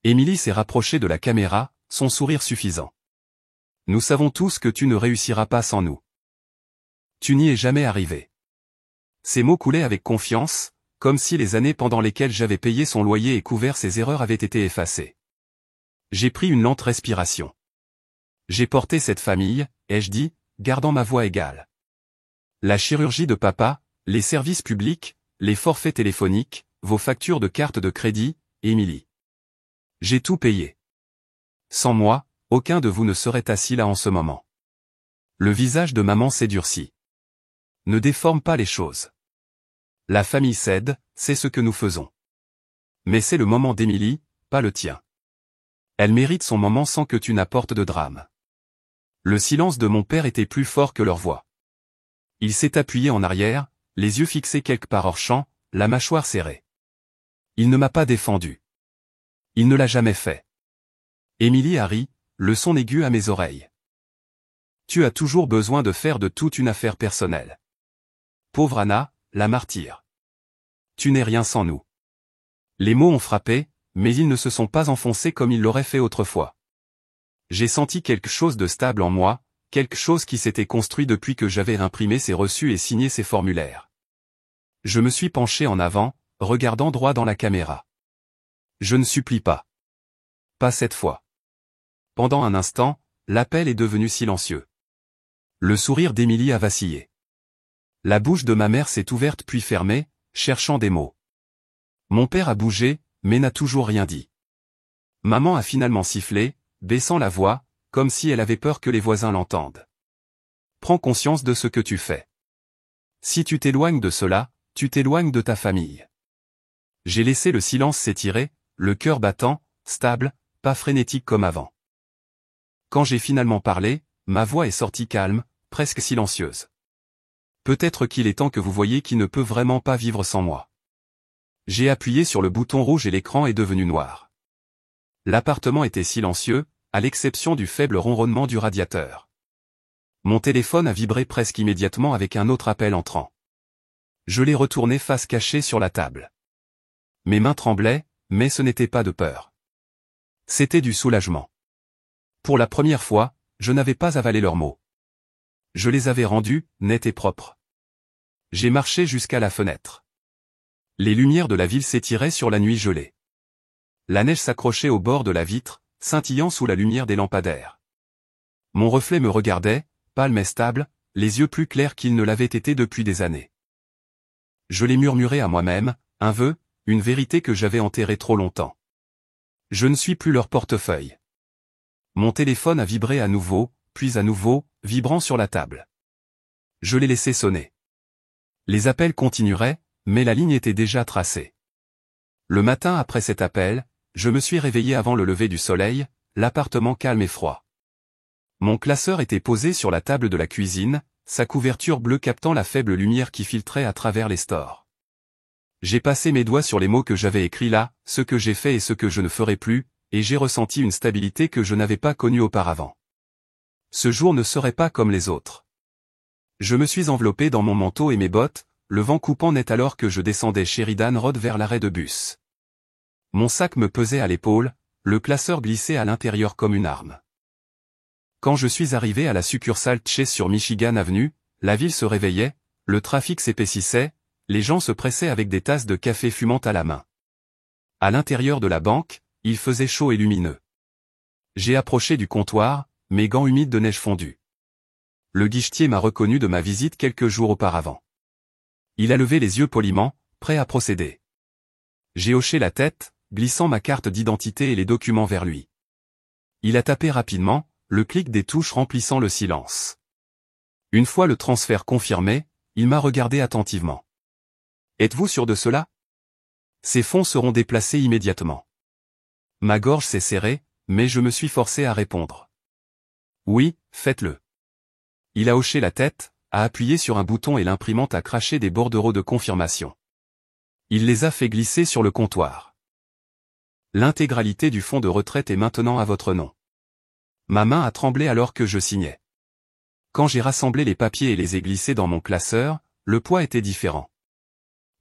Émilie s'est rapprochée de la caméra, son sourire suffisant. Nous savons tous que tu ne réussiras pas sans nous. Tu n'y es jamais arrivé. Ces mots coulaient avec confiance, comme si les années pendant lesquelles j'avais payé son loyer et couvert ses erreurs avaient été effacées. J'ai pris une lente respiration. J'ai porté cette famille, ai-je dit, gardant ma voix égale. La chirurgie de papa, les services publics, les forfaits téléphoniques, vos factures de carte de crédit, Émilie. J'ai tout payé. Sans moi, aucun de vous ne serait assis là en ce moment. Le visage de maman s'est durci. Ne déforme pas les choses. La famille cède, c'est ce que nous faisons. Mais c'est le moment d'Émilie, pas le tien. Elle mérite son moment sans que tu n'apportes de drame. Le silence de mon père était plus fort que leur voix. Il s'est appuyé en arrière, les yeux fixés quelque part hors champ, la mâchoire serrée. Il ne m'a pas défendu. Il ne l'a jamais fait. Émilie a ri, le son aigu à mes oreilles. Tu as toujours besoin de faire de toute une affaire personnelle. Pauvre Anna, la martyre. Tu n'es rien sans nous. Les mots ont frappé, mais ils ne se sont pas enfoncés comme ils l'auraient fait autrefois. J'ai senti quelque chose de stable en moi, quelque chose qui s'était construit depuis que j'avais imprimé ces reçus et signé ces formulaires. Je me suis penché en avant, regardant droit dans la caméra. Je ne supplie pas. Pas cette fois. Pendant un instant, l'appel est devenu silencieux. Le sourire d'Émilie a vacillé. La bouche de ma mère s'est ouverte puis fermée, cherchant des mots. Mon père a bougé, mais n'a toujours rien dit. Maman a finalement sifflé, baissant la voix, comme si elle avait peur que les voisins l'entendent. Prends conscience de ce que tu fais. Si tu t'éloignes de cela, tu t'éloignes de ta famille. J'ai laissé le silence s'étirer, le cœur battant, stable, pas frénétique comme avant. Quand j'ai finalement parlé, ma voix est sortie calme, presque silencieuse. Peut-être qu'il est temps que vous voyiez qu'il ne peut vraiment pas vivre sans moi. J'ai appuyé sur le bouton rouge et l'écran est devenu noir. L'appartement était silencieux, à l'exception du faible ronronnement du radiateur. Mon téléphone a vibré presque immédiatement avec un autre appel entrant. Je l'ai retourné face cachée sur la table. Mes mains tremblaient, mais ce n'était pas de peur. C'était du soulagement. Pour la première fois, je n'avais pas avalé leurs mots. Je les avais rendus, nets et propres. J'ai marché jusqu'à la fenêtre. Les lumières de la ville s'étiraient sur la nuit gelée. La neige s'accrochait au bord de la vitre, scintillant sous la lumière des lampadaires. Mon reflet me regardait, pâle mais stable, les yeux plus clairs qu'ils ne l'avaient été depuis des années. Je l'ai murmuré à moi-même, un vœu, une vérité que j'avais enterrée trop longtemps. Je ne suis plus leur portefeuille. Mon téléphone a vibré à nouveau, puis à nouveau, vibrant sur la table. Je l'ai laissé sonner. Les appels continueraient, mais la ligne était déjà tracée. Le matin après cet appel, je me suis réveillé avant le lever du soleil, l'appartement calme et froid. Mon classeur était posé sur la table de la cuisine, sa couverture bleue captant la faible lumière qui filtrait à travers les stores. J'ai passé mes doigts sur les mots que j'avais écrits là, ce que j'ai fait et ce que je ne ferai plus, et j'ai ressenti une stabilité que je n'avais pas connue auparavant. Ce jour ne serait pas comme les autres. Je me suis enveloppé dans mon manteau et mes bottes, le vent coupant net alors que je descendais Sheridan Road vers l'arrêt de bus. Mon sac me pesait à l'épaule, le classeur glissait à l'intérieur comme une arme. Quand je suis arrivé à la succursale Chase sur Michigan Avenue, la ville se réveillait, le trafic s'épaississait, les gens se pressaient avec des tasses de café fumant à la main. À l'intérieur de la banque, il faisait chaud et lumineux. J'ai approché du comptoir, mes gants humides de neige fondue. Le guichetier m'a reconnu de ma visite quelques jours auparavant. Il a levé les yeux poliment, prêt à procéder. J'ai hoché la tête, glissant ma carte d'identité et les documents vers lui. Il a tapé rapidement, le clic des touches remplissant le silence. Une fois le transfert confirmé, il m'a regardé attentivement. Êtes-vous sûr de cela? Ces fonds seront déplacés immédiatement. Ma gorge s'est serrée, mais je me suis forcé à répondre. Oui, faites-le. Il a hoché la tête, a appuyé sur un bouton et l'imprimante a craché des bordereaux de confirmation. Il les a fait glisser sur le comptoir. L'intégralité du fonds de retraite est maintenant à votre nom. Ma main a tremblé alors que je signais. Quand j'ai rassemblé les papiers et les ai glissés dans mon classeur, le poids était différent.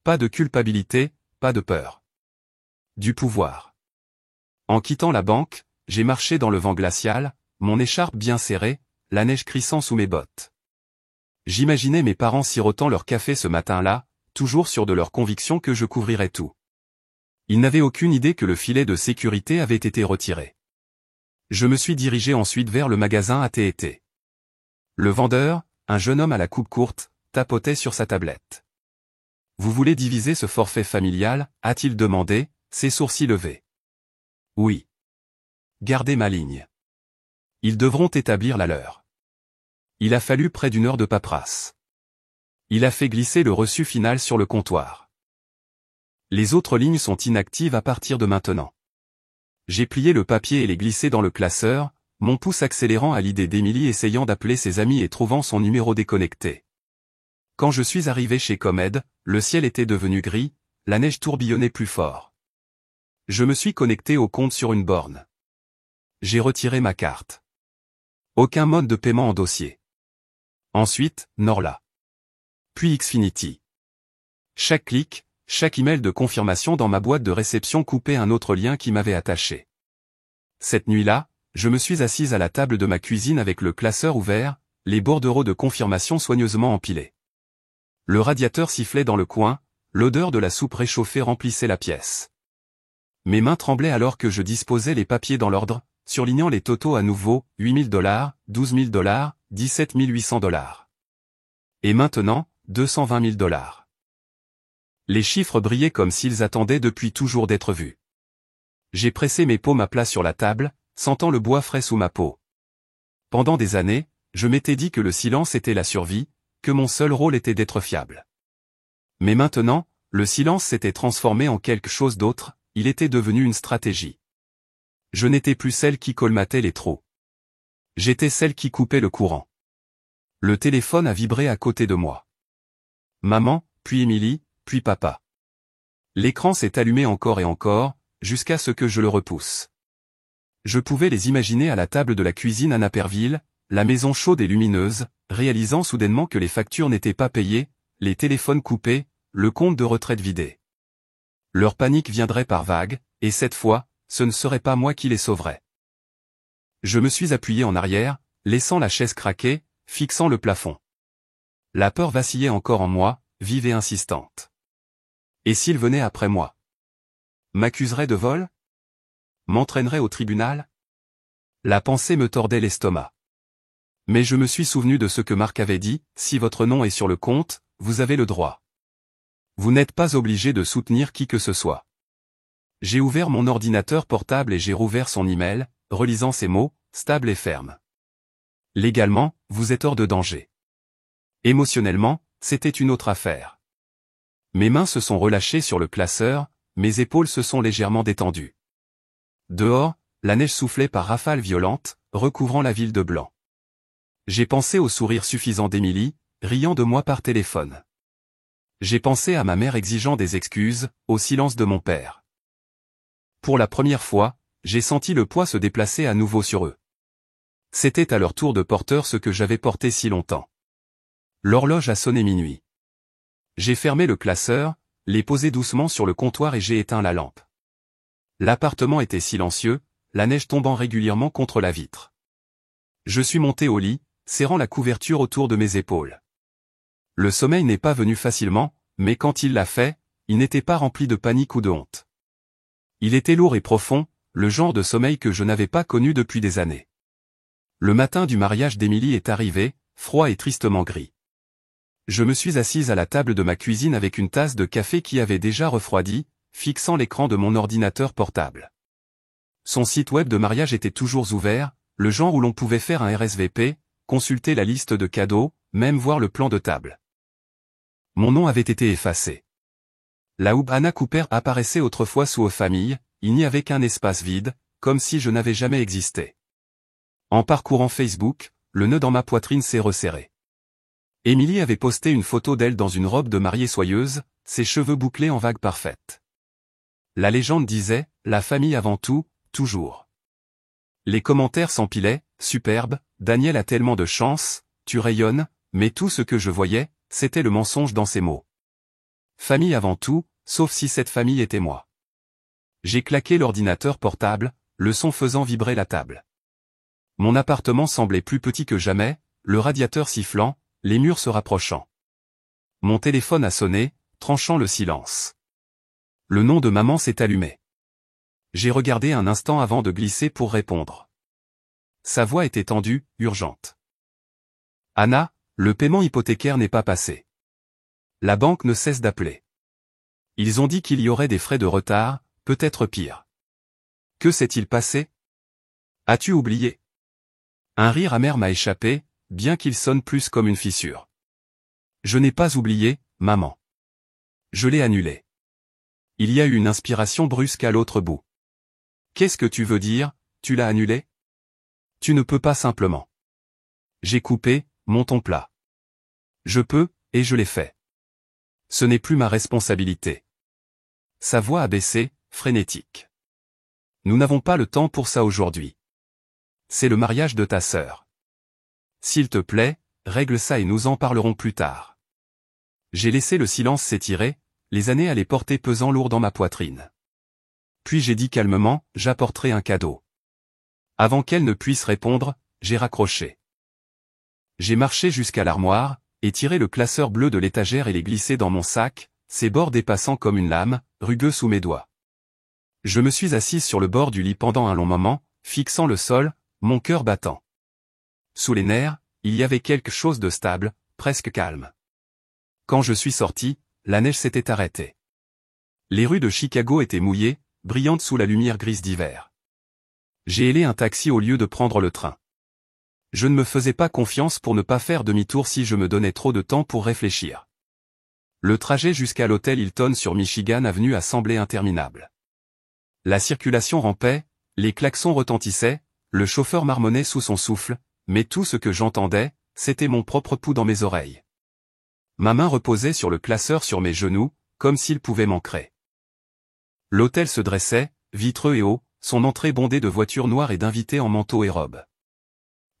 Pas de culpabilité, pas de peur. Du pouvoir. En quittant la banque, j'ai marché dans le vent glacial, mon écharpe bien serrée, la neige crissant sous mes bottes. J'imaginais mes parents sirotant leur café ce matin-là, toujours sûrs de leur conviction que je couvrirais tout. Ils n'avaient aucune idée que le filet de sécurité avait été retiré. Je me suis dirigé ensuite vers le magasin AT&T. Le vendeur, un jeune homme à la coupe courte, tapotait sur sa tablette. « Vous voulez diviser ce forfait familial ?» a-t-il demandé, ses sourcils levés. « Oui. » Gardez ma ligne. Ils devront établir la leur. Il a fallu près d'une heure de paperasse. Il a fait glisser le reçu final sur le comptoir. Les autres lignes sont inactives à partir de maintenant. J'ai plié le papier et l'ai glissé dans le classeur, mon pouce accélérant à l'idée d'Émilie essayant d'appeler ses amis et trouvant son numéro déconnecté. Quand je suis arrivé chez Comed, le ciel était devenu gris, la neige tourbillonnait plus fort. Je me suis connecté au compte sur une borne. J'ai retiré ma carte. Aucun mode de paiement en dossier. Ensuite, Norla. Puis Xfinity. Chaque clic, chaque email de confirmation dans ma boîte de réception coupait un autre lien qui m'avait attaché. Cette nuit-là, je me suis assise à la table de ma cuisine avec le classeur ouvert, les bordereaux de confirmation soigneusement empilés. Le radiateur sifflait dans le coin, l'odeur de la soupe réchauffée remplissait la pièce. Mes mains tremblaient alors que je disposais les papiers dans l'ordre, surlignant les totaux à nouveau, $8 000, $12 000, $17 800. Et maintenant, $220 000. Les chiffres brillaient comme s'ils attendaient depuis toujours d'être vus. J'ai pressé mes paumes à plat sur la table, sentant le bois frais sous ma peau. Pendant des années, je m'étais dit que le silence était la survie, que mon seul rôle était d'être fiable. Mais maintenant, le silence s'était transformé en quelque chose d'autre, il était devenu une stratégie. Je n'étais plus celle qui colmatait les trous. J'étais celle qui coupait le courant. Le téléphone a vibré à côté de moi. Maman, puis Émilie, puis papa. L'écran s'est allumé encore et encore, jusqu'à ce que je le repousse. Je pouvais les imaginer à la table de la cuisine à Naperville, la maison chaude et lumineuse, réalisant soudainement que les factures n'étaient pas payées, les téléphones coupés, le compte de retraite vidé. Leur panique viendrait par vagues, et cette fois, ce ne serait pas moi qui les sauverais. Je me suis appuyé en arrière, laissant la chaise craquer, fixant le plafond. La peur vacillait encore en moi, vive et insistante. Et s'ils venaient après moi? M'accuseraient de vol? M'entraîneraient au tribunal? La pensée me tordait l'estomac. Mais je me suis souvenu de ce que Marc avait dit, si votre nom est sur le compte, vous avez le droit. Vous n'êtes pas obligé de soutenir qui que ce soit. J'ai ouvert mon ordinateur portable et j'ai rouvert son email, relisant ces mots, stable et ferme. Légalement, vous êtes hors de danger. Émotionnellement, c'était une autre affaire. Mes mains se sont relâchées sur le classeur, mes épaules se sont légèrement détendues. Dehors, la neige soufflait par rafales violentes, recouvrant la ville de blanc. J'ai pensé au sourire suffisant d'Émilie, riant de moi par téléphone. J'ai pensé à ma mère exigeant des excuses, au silence de mon père. Pour la première fois, j'ai senti le poids se déplacer à nouveau sur eux. C'était à leur tour de porteur ce que j'avais porté si longtemps. L'horloge a sonné minuit. J'ai fermé le classeur, l'ai posé doucement sur le comptoir et j'ai éteint la lampe. L'appartement était silencieux, la neige tombant régulièrement contre la vitre. Je suis monté au lit, serrant la couverture autour de mes épaules. Le sommeil n'est pas venu facilement, mais quand il l'a fait, il n'était pas rempli de panique ou de honte. Il était lourd et profond, le genre de sommeil que je n'avais pas connu depuis des années. Le matin du mariage d'Émilie est arrivé, froid et tristement gris. Je me suis assise à la table de ma cuisine avec une tasse de café qui avait déjà refroidi, fixant l'écran de mon ordinateur portable. Son site web de mariage était toujours ouvert, le genre où l'on pouvait faire un RSVP, consulter la liste de cadeaux, même voir le plan de table. Mon nom avait été effacé. Là où Anna Cooper apparaissait autrefois sous aux familles, il n'y avait qu'un espace vide, comme si je n'avais jamais existé. En parcourant Facebook, le nœud dans ma poitrine s'est resserré. Émilie avait posté une photo d'elle dans une robe de mariée soyeuse, ses cheveux bouclés en vagues parfaites. La légende disait, la famille avant tout, toujours. Les commentaires s'empilaient, superbe, Daniel a tellement de chance, tu rayonnes, mais tout ce que je voyais, c'était le mensonge dans ces mots. Famille avant tout, sauf si cette famille était moi. J'ai claqué l'ordinateur portable, le son faisant vibrer la table. Mon appartement semblait plus petit que jamais, le radiateur sifflant, les murs se rapprochant. Mon téléphone a sonné, tranchant le silence. Le nom de maman s'est allumé. J'ai regardé un instant avant de glisser pour répondre. Sa voix était tendue, urgente. Anna, le paiement hypothécaire n'est pas passé. La banque ne cesse d'appeler. Ils ont dit qu'il y aurait des frais de retard, peut-être pire. Que s'est-il passé? As-tu oublié? Un rire amer m'a échappé, bien qu'il sonne plus comme une fissure. Je n'ai pas oublié, maman. Je l'ai annulé. Il y a eu une inspiration brusque à l'autre bout. Qu'est-ce que tu veux dire, tu l'as annulé? Tu ne peux pas simplement. J'ai coupé, mon ton plat. Je peux, et je l'ai fait. Ce n'est plus ma responsabilité. Sa voix a baissé, frénétique. Nous n'avons pas le temps pour ça aujourd'hui. C'est le mariage de ta sœur. S'il te plaît, règle ça et nous en parlerons plus tard. J'ai laissé le silence s'étirer, les années allaient porter pesant lourd dans ma poitrine. Puis j'ai dit calmement, j'apporterai un cadeau. Avant qu'elle ne puisse répondre, j'ai raccroché. J'ai marché jusqu'à l'armoire, et tiré le classeur bleu de l'étagère et l'ai glissé dans mon sac, ses bords dépassant comme une lame, rugueux sous mes doigts. Je me suis assise sur le bord du lit pendant un long moment, fixant le sol, mon cœur battant. Sous les nerfs, il y avait quelque chose de stable, presque calme. Quand je suis sorti, la neige s'était arrêtée. Les rues de Chicago étaient mouillées, brillantes sous la lumière grise d'hiver. J'ai hélé un taxi au lieu de prendre le train. Je ne me faisais pas confiance pour ne pas faire demi-tour si je me donnais trop de temps pour réfléchir. Le trajet jusqu'à l'hôtel Hilton sur Michigan Avenue a semblé interminable. La circulation rampait, les klaxons retentissaient, le chauffeur marmonnait sous son souffle, mais tout ce que j'entendais, c'était mon propre pouls dans mes oreilles. Ma main reposait sur le classeur sur mes genoux, comme s'il pouvait m'ancrer. L'hôtel se dressait, vitreux et haut, son entrée bondée de voitures noires et d'invités en manteau et robe.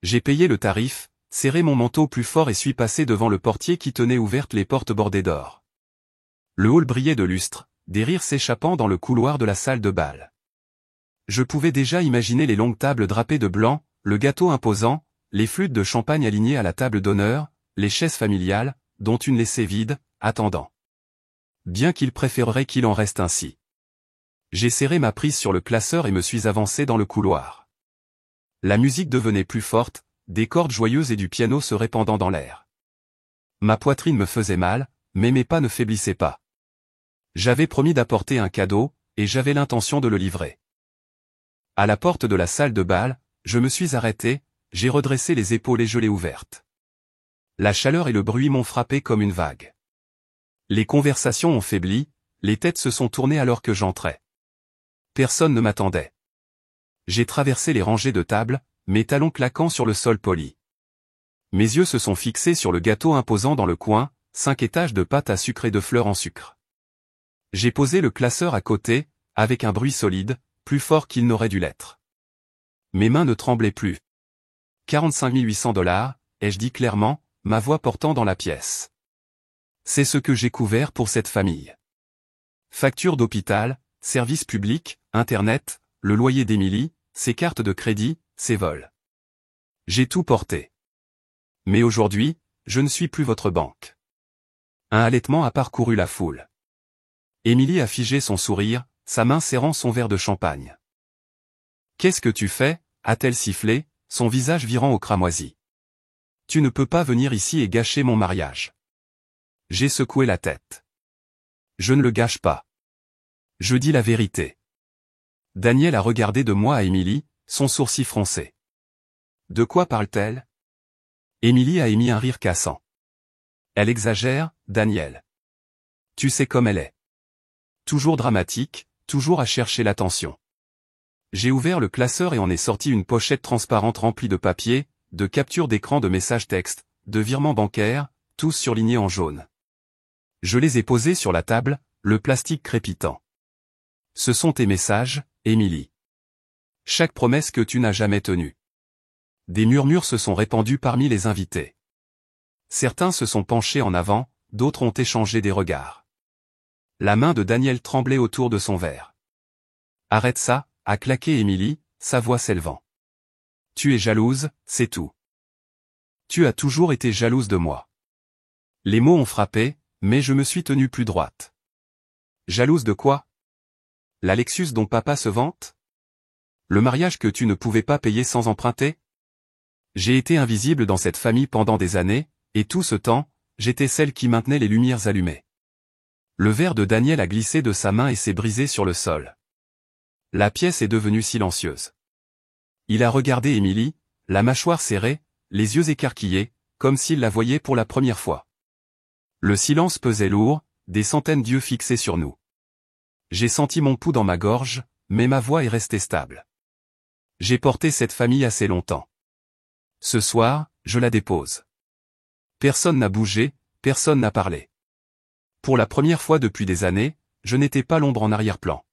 J'ai payé le tarif, serré mon manteau plus fort et suis passé devant le portier qui tenait ouvertes les portes bordées d'or. Le hall brillait de lustre, des rires s'échappant dans le couloir de la salle de bal. Je pouvais déjà imaginer les longues tables drapées de blanc, le gâteau imposant, les flûtes de champagne alignées à la table d'honneur, les chaises familiales, dont une laissée vide, attendant. Bien qu'il préférerait qu'il en reste ainsi. J'ai serré ma prise sur le classeur et me suis avancé dans le couloir. La musique devenait plus forte, des cordes joyeuses et du piano se répandant dans l'air. Ma poitrine me faisait mal, mais mes pas ne faiblissaient pas. J'avais promis d'apporter un cadeau, et j'avais l'intention de le livrer. À la porte de la salle de bal, je me suis arrêté, j'ai redressé les épaules et gelées ouvertes. La chaleur et le bruit m'ont frappé comme une vague. Les conversations ont faibli, les têtes se sont tournées alors que j'entrais. Personne ne m'attendait. J'ai traversé les rangées de tables, mes talons claquant sur le sol poli. Mes yeux se sont fixés sur le gâteau imposant dans le coin, 5 étages de pâte à sucre et de fleurs en sucre. J'ai posé le classeur à côté, avec un bruit solide, plus fort qu'il n'aurait dû l'être. Mes mains ne tremblaient plus. 45 800 $, ai-je dit clairement, ma voix portant dans la pièce. C'est ce que j'ai couvert pour cette famille. Facture d'hôpital, service public, internet, le loyer d'Émilie, ses cartes de crédit, ses vols. J'ai tout porté. Mais aujourd'hui, je ne suis plus votre banque. Un halètement a parcouru la foule. Émilie a figé son sourire, sa main serrant son verre de champagne. « Qu'est-ce que tu fais » a-t-elle sifflé, son visage virant au cramoisi. « Tu ne peux pas venir ici et gâcher mon mariage. » J'ai secoué la tête. « Je ne le gâche pas. Je dis la vérité. » Daniel a regardé de moi à Émilie, son sourcil froncé. « De quoi parle-t-elle » Émilie a émis un rire cassant. « Elle exagère, Daniel. Tu sais comme elle est. Toujours dramatique, toujours à chercher l'attention. » J'ai ouvert le classeur et en ai sorti une pochette transparente remplie de papiers, de captures d'écran de messages textes, de virements bancaires, tous surlignés en jaune. Je les ai posés sur la table, le plastique crépitant. « Ce sont tes messages, Émilie. Chaque promesse que tu n'as jamais tenue. » Des murmures se sont répandus parmi les invités. Certains se sont penchés en avant, d'autres ont échangé des regards. La main de Daniel tremblait autour de son verre. « Arrête ça » a claqué Émilie, sa voix s'élevant. « Tu es jalouse, c'est tout. Tu as toujours été jalouse de moi. » Les mots ont frappé, mais je me suis tenue plus droite. « Jalouse de quoi ? La Lexus dont papa se vante ? Le mariage que tu ne pouvais pas payer sans emprunter ? J'ai été invisible dans cette famille pendant des années, et tout ce temps, j'étais celle qui maintenait les lumières allumées. » Le verre de Daniel a glissé de sa main et s'est brisé sur le sol. La pièce est devenue silencieuse. Il a regardé Émilie, la mâchoire serrée, les yeux écarquillés, comme s'il la voyait pour la première fois. Le silence pesait lourd, des centaines d'yeux fixés sur nous. J'ai senti mon pouls dans ma gorge, mais ma voix est restée stable. J'ai porté cette famille assez longtemps. Ce soir, je la dépose. Personne n'a bougé, personne n'a parlé. Pour la première fois depuis des années, je n'étais pas l'ombre en arrière-plan.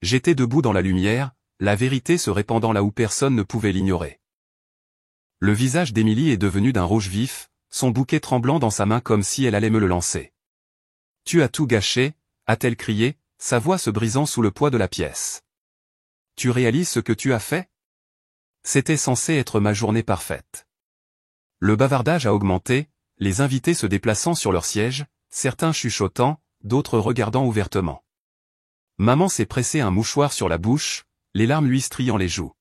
J'étais debout dans la lumière, la vérité se répandant là où personne ne pouvait l'ignorer. Le visage d'Émilie est devenu d'un rouge vif, son bouquet tremblant dans sa main comme si elle allait me le lancer. Tu as tout gâché, a-t-elle crié, sa voix se brisant sous le poids de la pièce. Tu réalises ce que tu as fait? C'était censé être ma journée parfaite. Le bavardage a augmenté, les invités se déplaçant sur leur siège, certains chuchotant, d'autres regardant ouvertement. Maman s'est pressé un mouchoir sur la bouche, les larmes lui striant les joues.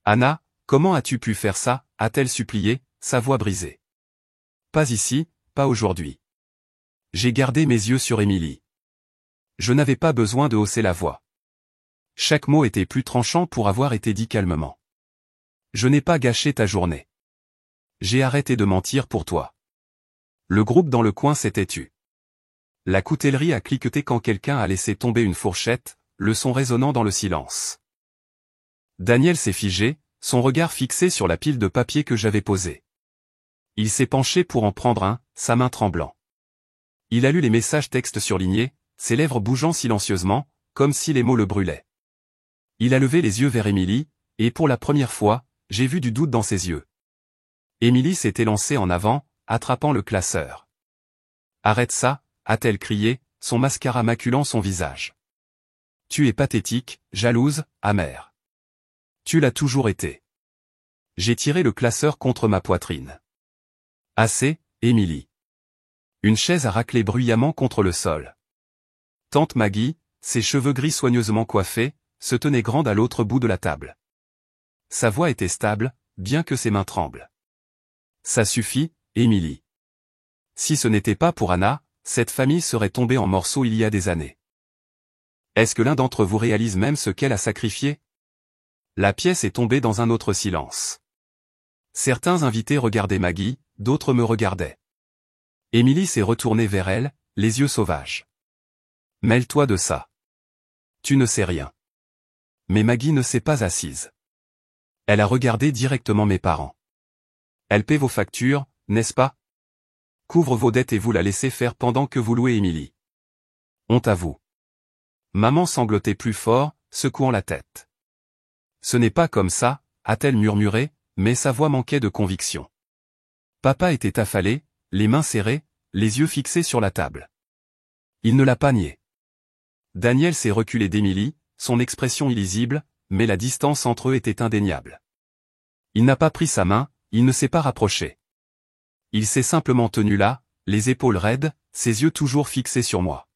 Anna, comment as-tu pu faire ça, a-t-elle supplié, sa voix brisée. Pas ici, pas aujourd'hui. J'ai gardé mes yeux sur Émilie. Je n'avais pas besoin de hausser la voix. Chaque mot était plus tranchant pour avoir été dit calmement. Je n'ai pas gâché ta journée. J'ai arrêté de mentir pour toi. Le groupe dans le coin s'était tu. La coutellerie a cliqueté quand quelqu'un a laissé tomber une fourchette, le son résonnant dans le silence. Daniel s'est figé, son regard fixé sur la pile de papier que j'avais posée. Il s'est penché pour en prendre un, sa main tremblant. Il a lu les messages textes surlignés, ses lèvres bougeant silencieusement, comme si les mots le brûlaient. Il a levé les yeux vers Émilie, et pour la première fois, j'ai vu du doute dans ses yeux. Émilie s'est élancée en avant, attrapant le classeur. « Arrête ça !» a-t-elle crié, son mascara maculant son visage. « Tu es pathétique, jalouse, amère. Tu l'as toujours été. » J'ai tiré le classeur contre ma poitrine. « Assez, Émilie. » Une chaise a raclé bruyamment contre le sol. Tante Maggie, ses cheveux gris soigneusement coiffés, se tenait grande à l'autre bout de la table. Sa voix était stable, bien que ses mains tremblent. « Ça suffit, Émilie. Si ce n'était pas pour Anna, cette famille serait tombée en morceaux il y a des années. Est-ce que l'un d'entre vous réalise même ce qu'elle a sacrifié? » La pièce est tombée dans un autre silence. Certains invités regardaient Maggie, d'autres me regardaient. Émilie s'est retournée vers elle, les yeux sauvages. « Mêle-toi de ça. Tu ne sais rien. » Mais Maggie ne s'est pas assise. Elle a regardé directement mes parents. « Elle paie vos factures, n'est-ce pas? Couvre vos dettes et vous la laissez faire pendant que vous louez Émilie. Honte à vous. » Maman sanglotait plus fort, secouant la tête. « Ce n'est pas comme ça, » a-t-elle murmuré, mais sa voix manquait de conviction. Papa était affalé, les mains serrées, les yeux fixés sur la table. Il ne l'a pas nié. Daniel s'est reculé d'Émilie, son expression illisible, mais la distance entre eux était indéniable. Il n'a pas pris sa main, il ne s'est pas rapproché. Il s'est simplement tenu là, les épaules raides, ses yeux toujours fixés sur moi.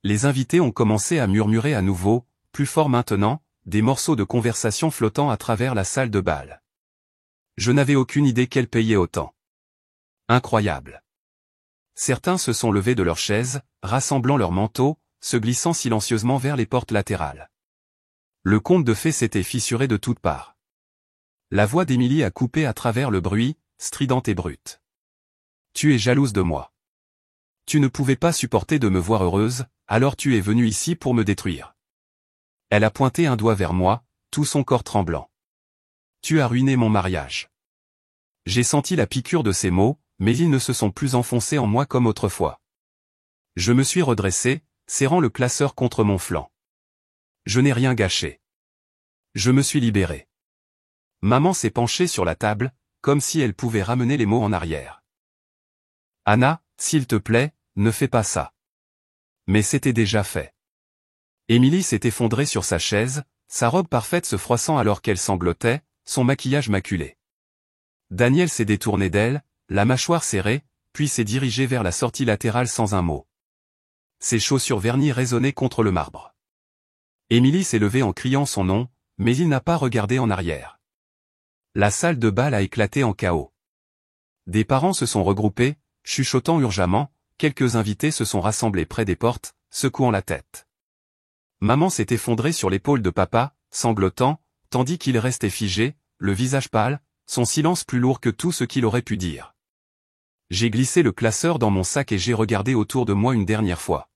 Les invités ont commencé à murmurer à nouveau, plus fort maintenant, des morceaux de conversation flottant à travers la salle de bal. Je n'avais aucune idée qu'elle payait autant. Incroyable. Certains se sont levés de leurs chaises, rassemblant leurs manteaux, se glissant silencieusement vers les portes latérales. Le conte de fées s'était fissuré de toutes parts. La voix d'Émilie a coupé à travers le bruit, stridente et brute. « Tu es jalouse de moi. Tu ne pouvais pas supporter de me voir heureuse, alors tu es venue ici pour me détruire. » Elle a pointé un doigt vers moi, tout son corps tremblant. « Tu as ruiné mon mariage. » J'ai senti la piqûre de ces mots, mais ils ne se sont plus enfoncés en moi comme autrefois. Je me suis redressé, serrant le classeur contre mon flanc. Je n'ai rien gâché. Je me suis libéré. Maman s'est penchée sur la table, comme si elle pouvait ramener les mots en arrière. « Anna, s'il te plaît, ne fais pas ça. » Mais c'était déjà fait. Émilie s'est effondrée sur sa chaise, sa robe parfaite se froissant alors qu'elle sanglotait, son maquillage maculé. Daniel s'est détourné d'elle, la mâchoire serrée, puis s'est dirigé vers la sortie latérale sans un mot. Ses chaussures vernies résonnaient contre le marbre. Émilie s'est levée en criant son nom, mais il n'a pas regardé en arrière. La salle de bal a éclaté en chaos. Des parents se sont regroupés, chuchotant urgemment, quelques invités se sont rassemblés près des portes, secouant la tête. Maman s'est effondrée sur l'épaule de papa, sanglotant, tandis qu'il restait figé, le visage pâle, son silence plus lourd que tout ce qu'il aurait pu dire. J'ai glissé le classeur dans mon sac et j'ai regardé autour de moi une dernière fois.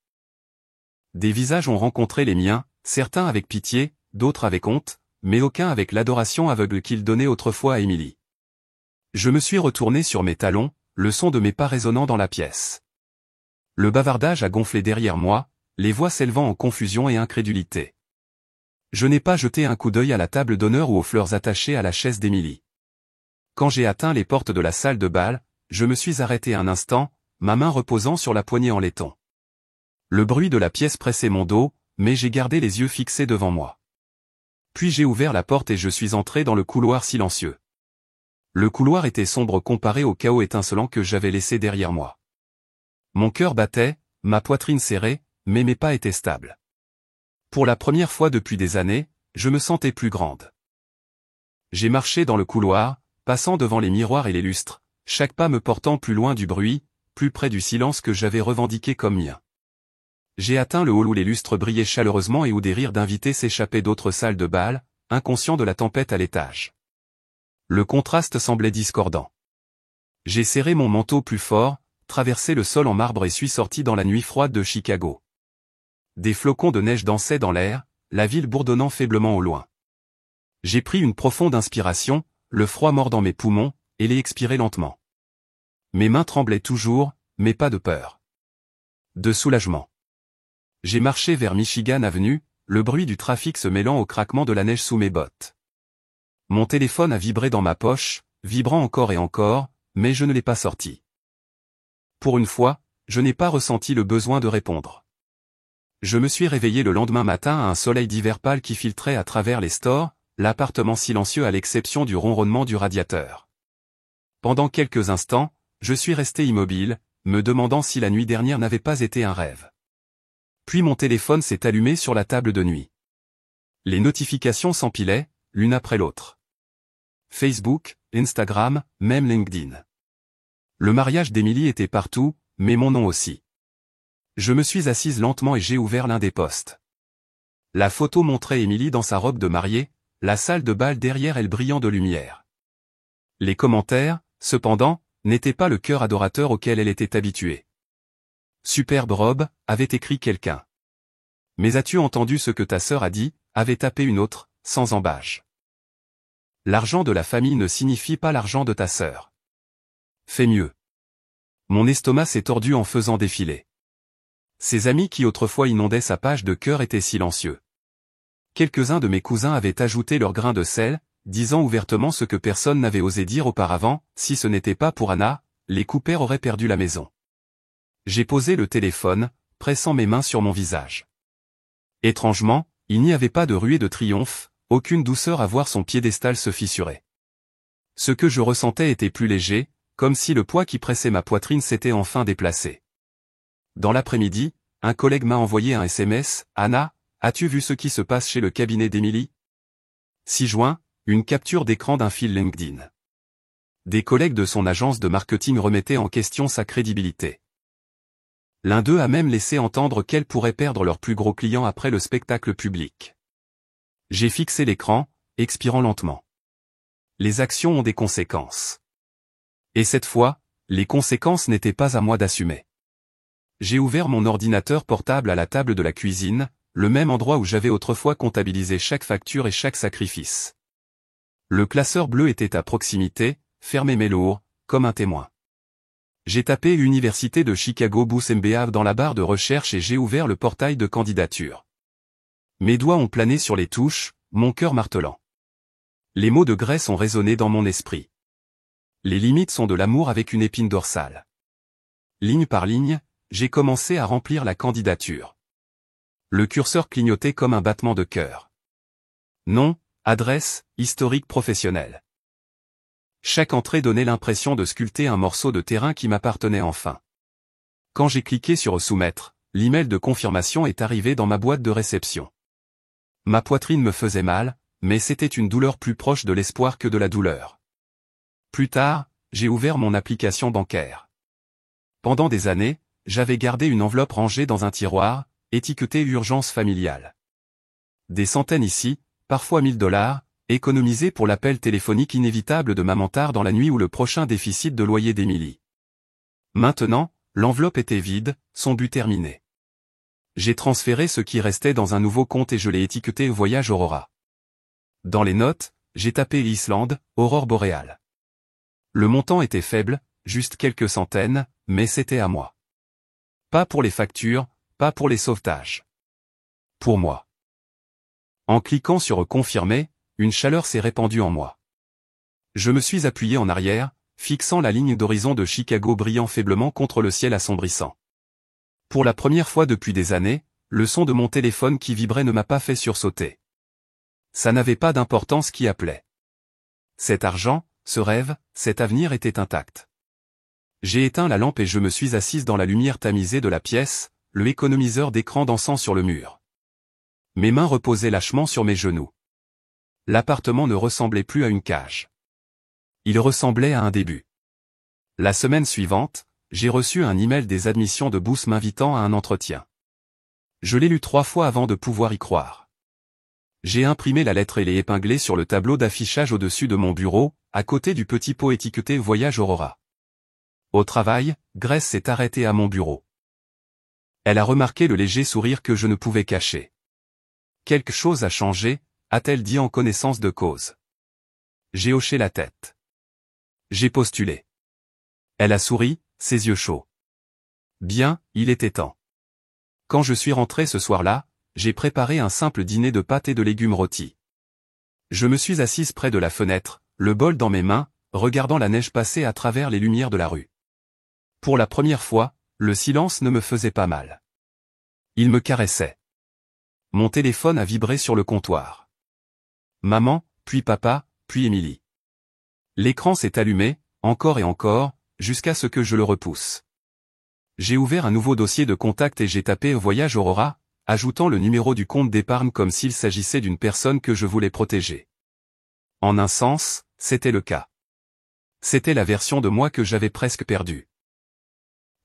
Des visages ont rencontré les miens, certains avec pitié, d'autres avec honte, mais aucun avec l'adoration aveugle qu'il donnait autrefois à Émilie. Je me suis retourné sur mes talons, le son de mes pas résonnant dans la pièce. Le bavardage a gonflé derrière moi, les voix s'élevant en confusion et incrédulité. Je n'ai pas jeté un coup d'œil à la table d'honneur ou aux fleurs attachées à la chaise d'Émilie. Quand j'ai atteint les portes de la salle de bal, je me suis arrêté un instant, ma main reposant sur la poignée en laiton. Le bruit de la pièce pressait mon dos, mais j'ai gardé les yeux fixés devant moi. Puis j'ai ouvert la porte et je suis entré dans le couloir silencieux. Le couloir était sombre comparé au chaos étincelant que j'avais laissé derrière moi. Mon cœur battait, ma poitrine serrée, mais mes pas étaient stables. Pour la première fois depuis des années, je me sentais plus grande. J'ai marché dans le couloir, passant devant les miroirs et les lustres, chaque pas me portant plus loin du bruit, plus près du silence que j'avais revendiqué comme mien. J'ai atteint le hall où les lustres brillaient chaleureusement et où des rires d'invités s'échappaient d'autres salles de bal, inconscient de la tempête à l'étage. Le contraste semblait discordant. J'ai serré mon manteau plus fort, traversé le sol en marbre et suis sorti dans la nuit froide de Chicago. Des flocons de neige dansaient dans l'air, la ville bourdonnant faiblement au loin. J'ai pris une profonde inspiration, le froid mordant mes poumons, et l'ai expiré lentement. Mes mains tremblaient toujours, mais pas de peur. De soulagement. J'ai marché vers Michigan Avenue, le bruit du trafic se mêlant au craquement de la neige sous mes bottes. Mon téléphone a vibré dans ma poche, vibrant encore et encore, mais je ne l'ai pas sorti. Pour une fois, je n'ai pas ressenti le besoin de répondre. Je me suis réveillé le lendemain matin à un soleil d'hiver pâle qui filtrait à travers les stores, l'appartement silencieux à l'exception du ronronnement du radiateur. Pendant quelques instants, je suis resté immobile, me demandant si la nuit dernière n'avait pas été un rêve. Puis mon téléphone s'est allumé sur la table de nuit. Les notifications s'empilaient, l'une après l'autre. Facebook, Instagram, même LinkedIn. Le mariage d'Emily était partout, mais mon nom aussi. Je me suis assise lentement et j'ai ouvert l'un des posts. La photo montrait Emily dans sa robe de mariée, la salle de bal derrière elle brillant de lumière. Les commentaires, cependant, n'étaient pas le cœur adorateur auquel elle était habituée. Superbe robe, avait écrit quelqu'un. Mais as-tu entendu ce que ta sœur a dit, avait tapé une autre, sans embâche. L'argent de la famille ne signifie pas l'argent de ta sœur. Fais mieux. Mon estomac s'est tordu en faisant défiler. Ses amis qui autrefois inondaient sa page de cœur étaient silencieux. Quelques-uns de mes cousins avaient ajouté leur grain de sel, disant ouvertement ce que personne n'avait osé dire auparavant, si ce n'était pas pour Anna, les Cooper auraient perdu la maison. J'ai posé le téléphone, pressant mes mains sur mon visage. Étrangement, il n'y avait pas de ruée de triomphe, aucune douceur à voir son piédestal se fissurer. Ce que je ressentais était plus léger, comme si le poids qui pressait ma poitrine s'était enfin déplacé. Dans l'après-midi, un collègue m'a envoyé un SMS, « Anna, as-tu vu ce qui se passe chez le cabinet d'Emily ?» 6 juin, une capture d'écran d'un fil LinkedIn. Des collègues de son agence de marketing remettaient en question sa crédibilité. L'un d'eux a même laissé entendre qu'elle pourrait perdre leur plus gros client après le spectacle public. J'ai fixé l'écran, expirant lentement. Les actions ont des conséquences. Et cette fois, les conséquences n'étaient pas à moi d'assumer. J'ai ouvert mon ordinateur portable à la table de la cuisine, le même endroit où j'avais autrefois comptabilisé chaque facture et chaque sacrifice. Le classeur bleu était à proximité, fermé mais lourd, comme un témoin. J'ai tapé Université de Chicago Booth MBA dans la barre de recherche et j'ai ouvert le portail de candidature. Mes doigts ont plané sur les touches, mon cœur martelant. Les mots de Grace ont résonné dans mon esprit. Les limites sont de l'amour avec une épine dorsale. Ligne par ligne, j'ai commencé à remplir la candidature. Le curseur clignotait comme un battement de cœur. Nom, adresse, historique professionnel. Chaque entrée donnait l'impression de sculpter un morceau de terrain qui m'appartenait enfin. Quand j'ai cliqué sur Soumettre, l'email de confirmation est arrivé dans ma boîte de réception. Ma poitrine me faisait mal, mais c'était une douleur plus proche de l'espoir que de la douleur. Plus tard, j'ai ouvert mon application bancaire. Pendant des années, j'avais gardé une enveloppe rangée dans un tiroir, étiquetée urgence familiale. Des centaines ici, parfois $1000, économisés pour l'appel téléphonique inévitable de maman tard dans la nuit ou le prochain déficit de loyer d'Emily. Maintenant, l'enveloppe était vide, son but terminé. J'ai transféré ce qui restait dans un nouveau compte et je l'ai étiqueté Voyage Aurora. Dans les notes, j'ai tapé Islande, aurore boréale. Le montant était faible, juste quelques centaines, mais c'était à moi. Pas pour les factures, pas pour les sauvetages. Pour moi. En cliquant sur Confirmer, une chaleur s'est répandue en moi. Je me suis appuyé en arrière, fixant la ligne d'horizon de Chicago brillant faiblement contre le ciel assombrissant. Pour la première fois depuis des années, le son de mon téléphone qui vibrait ne m'a pas fait sursauter. Ça n'avait pas d'importance qui appelait. Cet argent, ce rêve, cet avenir était intact. J'ai éteint la lampe et je me suis assise dans la lumière tamisée de la pièce, le économiseur d'écran dansant sur le mur. Mes mains reposaient lâchement sur mes genoux. L'appartement ne ressemblait plus à une cage. Il ressemblait à un début. La semaine suivante, j'ai reçu un email des admissions de Booth m'invitant à un entretien. Je l'ai lu 3 fois avant de pouvoir y croire. J'ai imprimé la lettre et l'ai épinglée sur le tableau d'affichage au-dessus de mon bureau, à côté du petit pot étiqueté Voyage Aurora. Au travail, Grace s'est arrêtée à mon bureau. Elle a remarqué le léger sourire que je ne pouvais cacher. Quelque chose a changé, a-t-elle dit en connaissance de cause. J'ai hoché la tête. J'ai postulé. Elle a souri, ses yeux chauds. Bien, il était temps. Quand je suis rentré ce soir-là, j'ai préparé un simple dîner de pâtes et de légumes rôtis. Je me suis assise près de la fenêtre, le bol dans mes mains, regardant la neige passer à travers les lumières de la rue. Pour la première fois, le silence ne me faisait pas mal. Il me caressait. Mon téléphone a vibré sur le comptoir. Maman, puis papa, puis Émilie. L'écran s'est allumé, encore et encore, jusqu'à ce que je le repousse. J'ai ouvert un nouveau dossier de contact et j'ai tapé Voyage Aurora, ajoutant le numéro du compte d'épargne comme s'il s'agissait d'une personne que je voulais protéger. En un sens, c'était le cas. C'était la version de moi que j'avais presque perdue.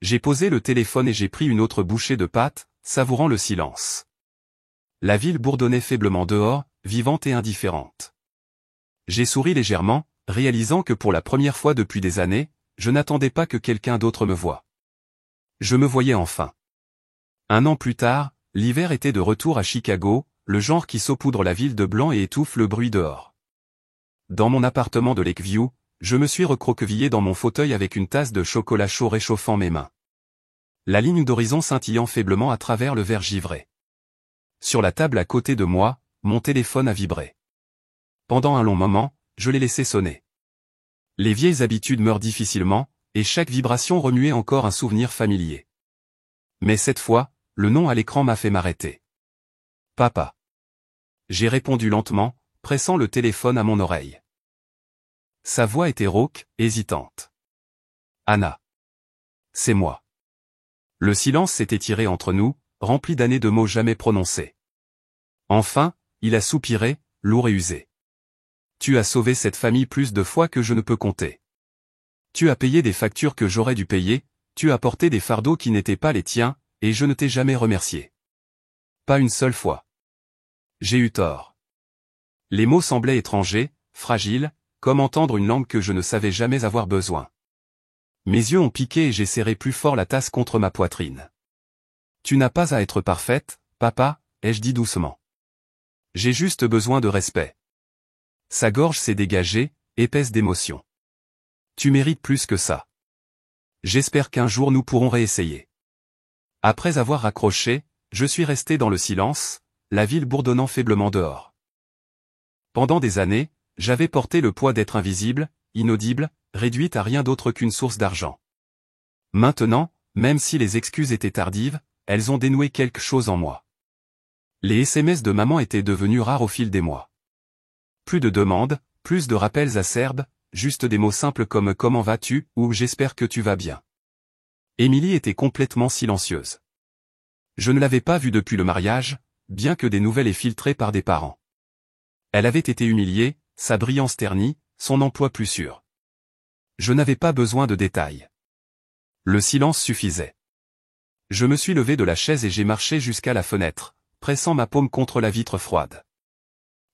J'ai posé le téléphone et j'ai pris une autre bouchée de pâtes, savourant le silence. La ville bourdonnait faiblement dehors, vivante et indifférente. J'ai souri légèrement, réalisant que pour la première fois depuis des années, je n'attendais pas que quelqu'un d'autre me voie. Je me voyais enfin. 1 an plus tard, l'hiver était de retour à Chicago, le genre qui saupoudre la ville de blanc et étouffe le bruit dehors. Dans mon appartement de Lakeview, je me suis recroquevillé dans mon fauteuil avec une tasse de chocolat chaud réchauffant mes mains. La ligne d'horizon scintillant faiblement à travers le verre givré. Sur la table à côté de moi, mon téléphone a vibré. Pendant un long moment, je l'ai laissé sonner. Les vieilles habitudes meurent difficilement, et chaque vibration remuait encore un souvenir familier. Mais cette fois, le nom à l'écran m'a fait m'arrêter. Papa. J'ai répondu lentement, pressant le téléphone à mon oreille. Sa voix était rauque, hésitante. Anna. C'est moi. Le silence s'est étiré entre nous, rempli d'années de mots jamais prononcés. Enfin, il a soupiré, lourd et usé. Tu as sauvé cette famille plus de fois que je ne peux compter. Tu as payé des factures que j'aurais dû payer, tu as porté des fardeaux qui n'étaient pas les tiens, et je ne t'ai jamais remercié. Pas une seule fois. J'ai eu tort. Les mots semblaient étrangers, fragiles, comme entendre une langue que je ne savais jamais avoir besoin. Mes yeux ont piqué et j'ai serré plus fort la tasse contre ma poitrine. Tu n'as pas à être parfaite, papa, ai-je dit doucement. J'ai juste besoin de respect. Sa gorge s'est dégagée, épaisse d'émotion. Tu mérites plus que ça. J'espère qu'un jour nous pourrons réessayer. Après avoir raccroché, je suis resté dans le silence, la ville bourdonnant faiblement dehors. Pendant des années, j'avais porté le poids d'être invisible, inaudible, réduite à rien d'autre qu'une source d'argent. Maintenant, même si les excuses étaient tardives, elles ont dénoué quelque chose en moi. Les SMS de maman étaient devenus rares au fil des mois. Plus de demandes, plus de rappels acerbes, juste des mots simples comme « Comment vas-tu » ou « J'espère que tu vas bien ». Émilie était complètement silencieuse. Je ne l'avais pas vue depuis le mariage, bien que des nouvelles aient filtré par des parents. Elle avait été humiliée, sa brillance ternie, son emploi plus sûr. Je n'avais pas besoin de détails. Le silence suffisait. Je me suis levé de la chaise et j'ai marché jusqu'à la fenêtre, pressant ma paume contre la vitre froide.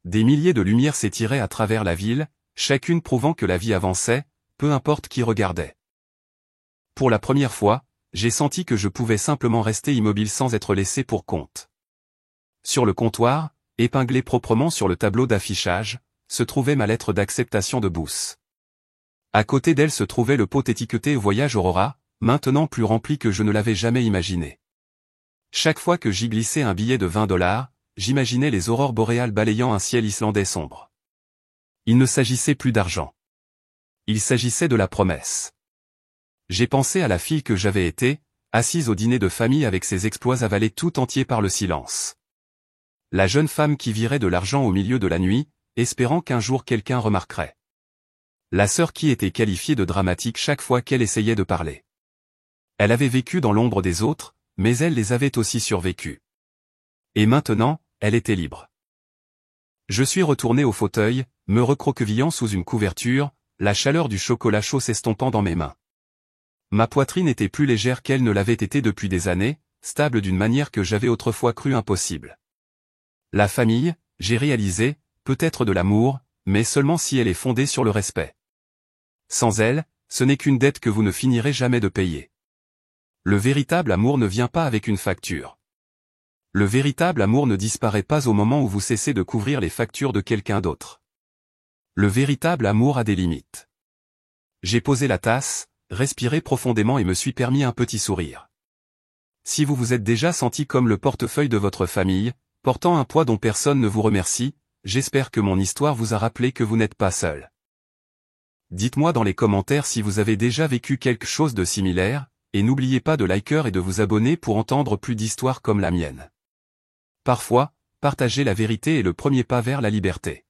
Des milliers de lumières s'étiraient à travers la ville, chacune prouvant que la vie avançait, peu importe qui regardait. Pour la première fois, j'ai senti que je pouvais simplement rester immobile sans être laissé pour compte. Sur le comptoir, épinglée proprement sur le tableau d'affichage, se trouvait ma lettre d'acceptation de Booth. À côté d'elle se trouvait le pot étiqueté Voyage Aurora, maintenant plus rempli que je ne l'avais jamais imaginé. Chaque fois que j'y glissais un billet de $20, j'imaginais les aurores boréales balayant un ciel islandais sombre. Il ne s'agissait plus d'argent. Il s'agissait de la promesse. J'ai pensé à la fille que j'avais été, assise au dîner de famille avec ses exploits avalés tout entiers par le silence. La jeune femme qui virait de l'argent au milieu de la nuit, espérant qu'un jour quelqu'un remarquerait. La sœur qui était qualifiée de dramatique chaque fois qu'elle essayait de parler. Elle avait vécu dans l'ombre des autres, mais elle les avait aussi survécus. Et maintenant, elle était libre. Je suis retourné au fauteuil, me recroquevillant sous une couverture, la chaleur du chocolat chaud s'estompant dans mes mains. Ma poitrine était plus légère qu'elle ne l'avait été depuis des années, stable d'une manière que j'avais autrefois cru impossible. La famille, j'ai réalisé, peut être de l'amour, mais seulement si elle est fondée sur le respect. Sans elle, ce n'est qu'une dette que vous ne finirez jamais de payer. Le véritable amour ne vient pas avec une facture. Le véritable amour ne disparaît pas au moment où vous cessez de couvrir les factures de quelqu'un d'autre. Le véritable amour a des limites. J'ai posé la tasse, respiré profondément et me suis permis un petit sourire. Si vous vous êtes déjà senti comme le portefeuille de votre famille, portant un poids dont personne ne vous remercie, j'espère que mon histoire vous a rappelé que vous n'êtes pas seul. Dites-moi dans les commentaires si vous avez déjà vécu quelque chose de similaire, et n'oubliez pas de liker et de vous abonner pour entendre plus d'histoires comme la mienne. Parfois, partager la vérité est le premier pas vers la liberté.